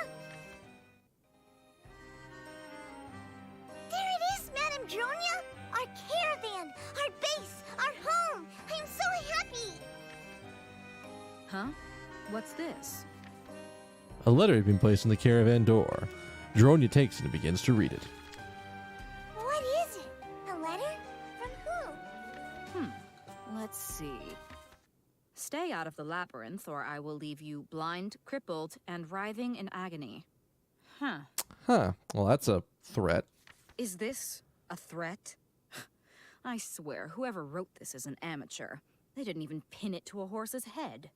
There it is, Madame Dronya! Our caravan, our base, our home! I'm so happy! Huh? What's this? A letter had been placed in the caravan door. Dronya takes it and begins to read it. What is it? A letter? From who? Let's see. Stay out of the labyrinth, or I will leave you blind, crippled, and writhing in agony. Huh. Huh. Well, that's a threat. Is this a threat? I swear, whoever wrote this is an amateur. They didn't even pin it to a horse's head.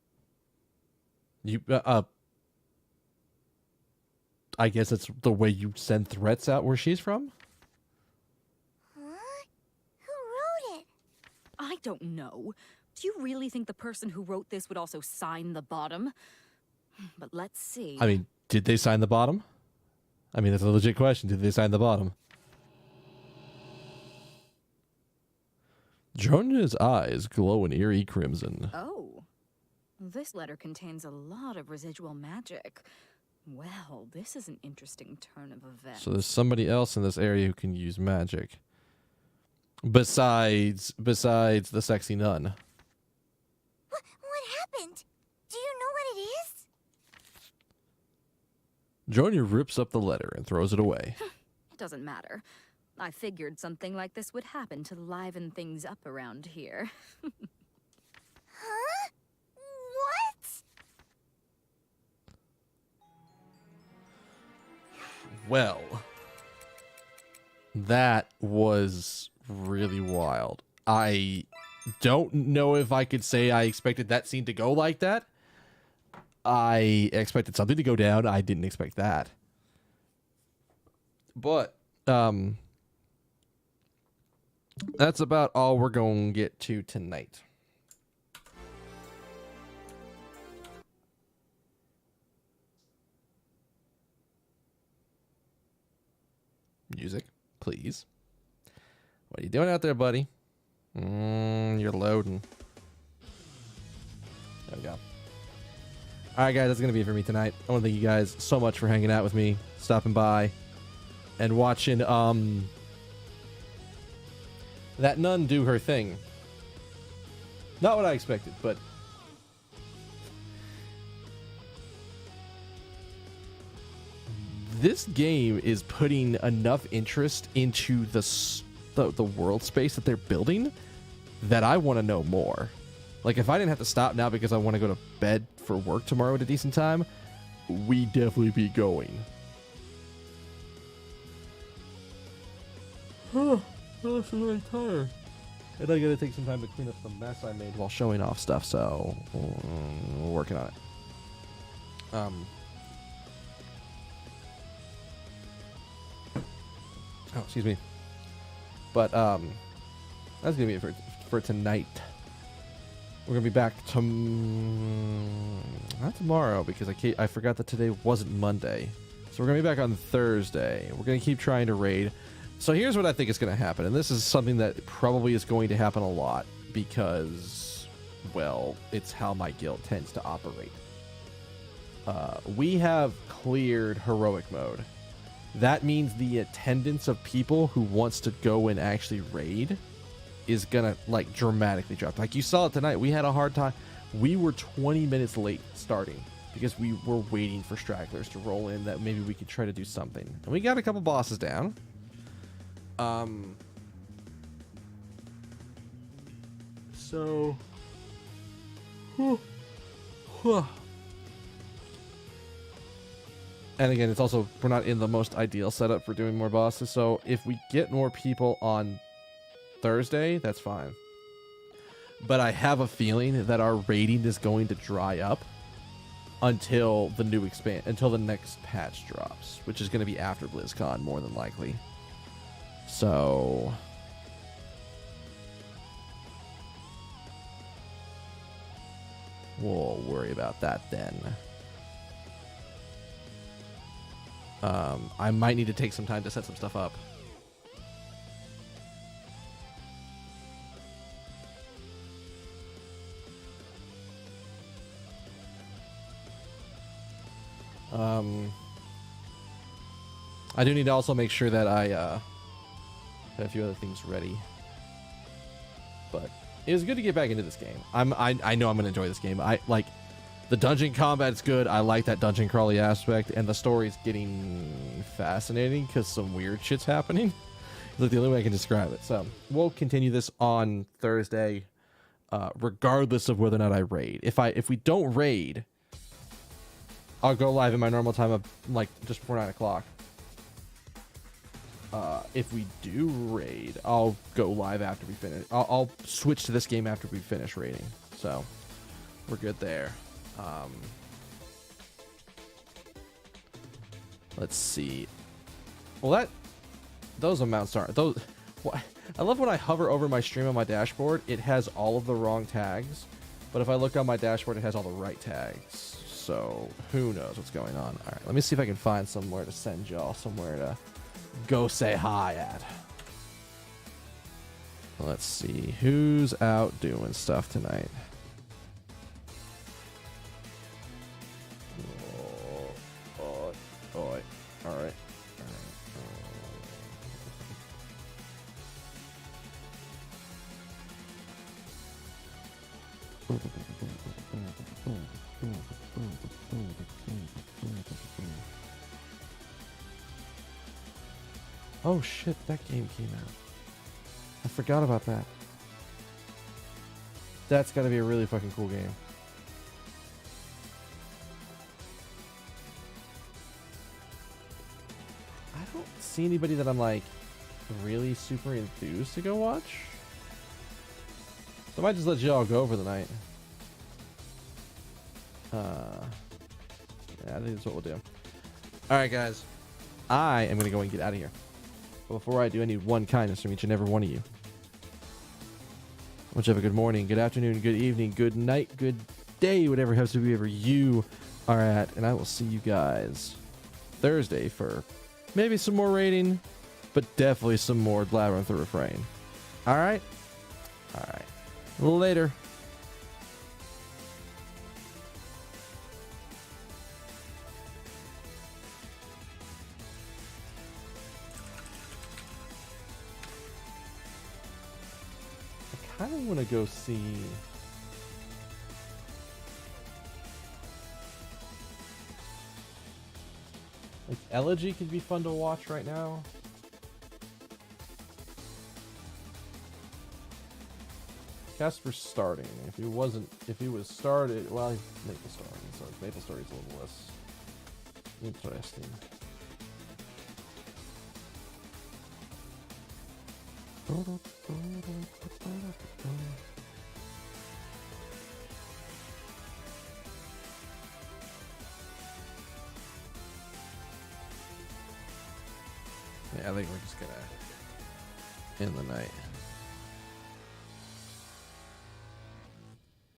I guess it's the way you send threats out where she's from? Huh? Who wrote it? I don't know. Do you really think the person who wrote this would also sign the bottom? But let's see. I mean, did they sign the bottom? I mean, that's a legit question. Did they sign the bottom? Dronya's eyes glow an eerie crimson. Oh. This letter contains a lot of residual magic. Well, this is an interesting turn of events. So there's somebody else in this area who can use magic. Besides the sexy nun. What happened? Do you know what it is? Dronya rips up the letter and throws it away. It doesn't matter. I figured something like this would happen to liven things up around here. Huh? What? Well, that was really wild. I don't know if I could say I expected that scene to go like that. I expected something to go down. I didn't expect that. But, that's about all we're going to get to tonight. Music, please. What are you doing out there, buddy? You're loading. There we go. All right, guys, that's going to be it for me tonight. I want to thank you guys so much for hanging out with me, stopping by, and watching that nun do her thing. Not what I expected, but this game is putting enough interest into the world space that they're building that I want to know more. Like, if I didn't have to stop now because I want to go to bed for work tomorrow at a decent time, we'd definitely be going. Oh, I'm really tired. And I gotta take some time to clean up the mess I made while showing off stuff, so we're working on it. Oh, excuse me. But that's gonna be it for tonight. We're gonna be back not tomorrow because I forgot that today wasn't Monday. So we're gonna be back on Thursday. We're gonna keep trying to raid. So here's what I think is gonna happen, and this is something that probably is going to happen a lot because, well, it's how my guild tends to operate. We have cleared heroic mode. That means the attendance of people who wants to go and actually raid is gonna like dramatically drop. Like you saw it tonight, we had a hard time. We were 20 minutes late starting because we were waiting for stragglers to roll in that maybe we could try to do something. And we got a couple bosses down. So and again, it's also, we're not in the most ideal setup for doing more bosses, so if we get more people on Thursday, that's fine. But I have a feeling that our rating is going to dry up until the until the next patch drops, which is going to be after BlizzCon more than likely. So we'll worry about that then. I might need to take some time to set some stuff up. I do need to also make sure that I have a few other things ready. But it was good to get back into this game. I know I'm gonna enjoy this game. I like the dungeon combat's good. I like that dungeon crawly aspect, and the story's getting fascinating because some weird shit's happening. It's like the only way I can describe it. So we'll continue this on Thursday, regardless of whether or not I raid. If we don't raid, I'll go live in my normal time of like just before 9 o'clock. If we do raid, I'll go live after we finish. I'll switch to this game after we finish raiding. So we're good there. Let's see. Well, those amounts aren't those. I love when I hover over my stream on my dashboard, it has all of the wrong tags, but if I look on my dashboard, it has all the right tags. So who knows what's going on? All right, let me see if I can find somewhere to send y'all, somewhere to go say hi at. Let's see who's out doing stuff tonight. All right. Oh shit, that game came out. I forgot about that. That's gotta be a really fucking cool game. I don't see anybody that I'm like really super enthused to go watch. So I might just let y'all go for the night. Yeah, I think that's what we'll do. Alright guys, I am gonna go and get out of here. But before I do, I need one kindness from each and every one of you. I want you to have a good morning, good afternoon, good evening, good night, good day, whatever happens to be wherever you are at. And I will see you guys Thursday for maybe some more rating, but definitely some more Labyrinth of Refrain. Alright? Alright. Later. I kind of want to go see... like, Elegy could be fun to watch right now. Casper's starting. If he was started, well, he's Maple Story. So Maple Story's a little less interesting. Yeah, I think we're just gonna end the night.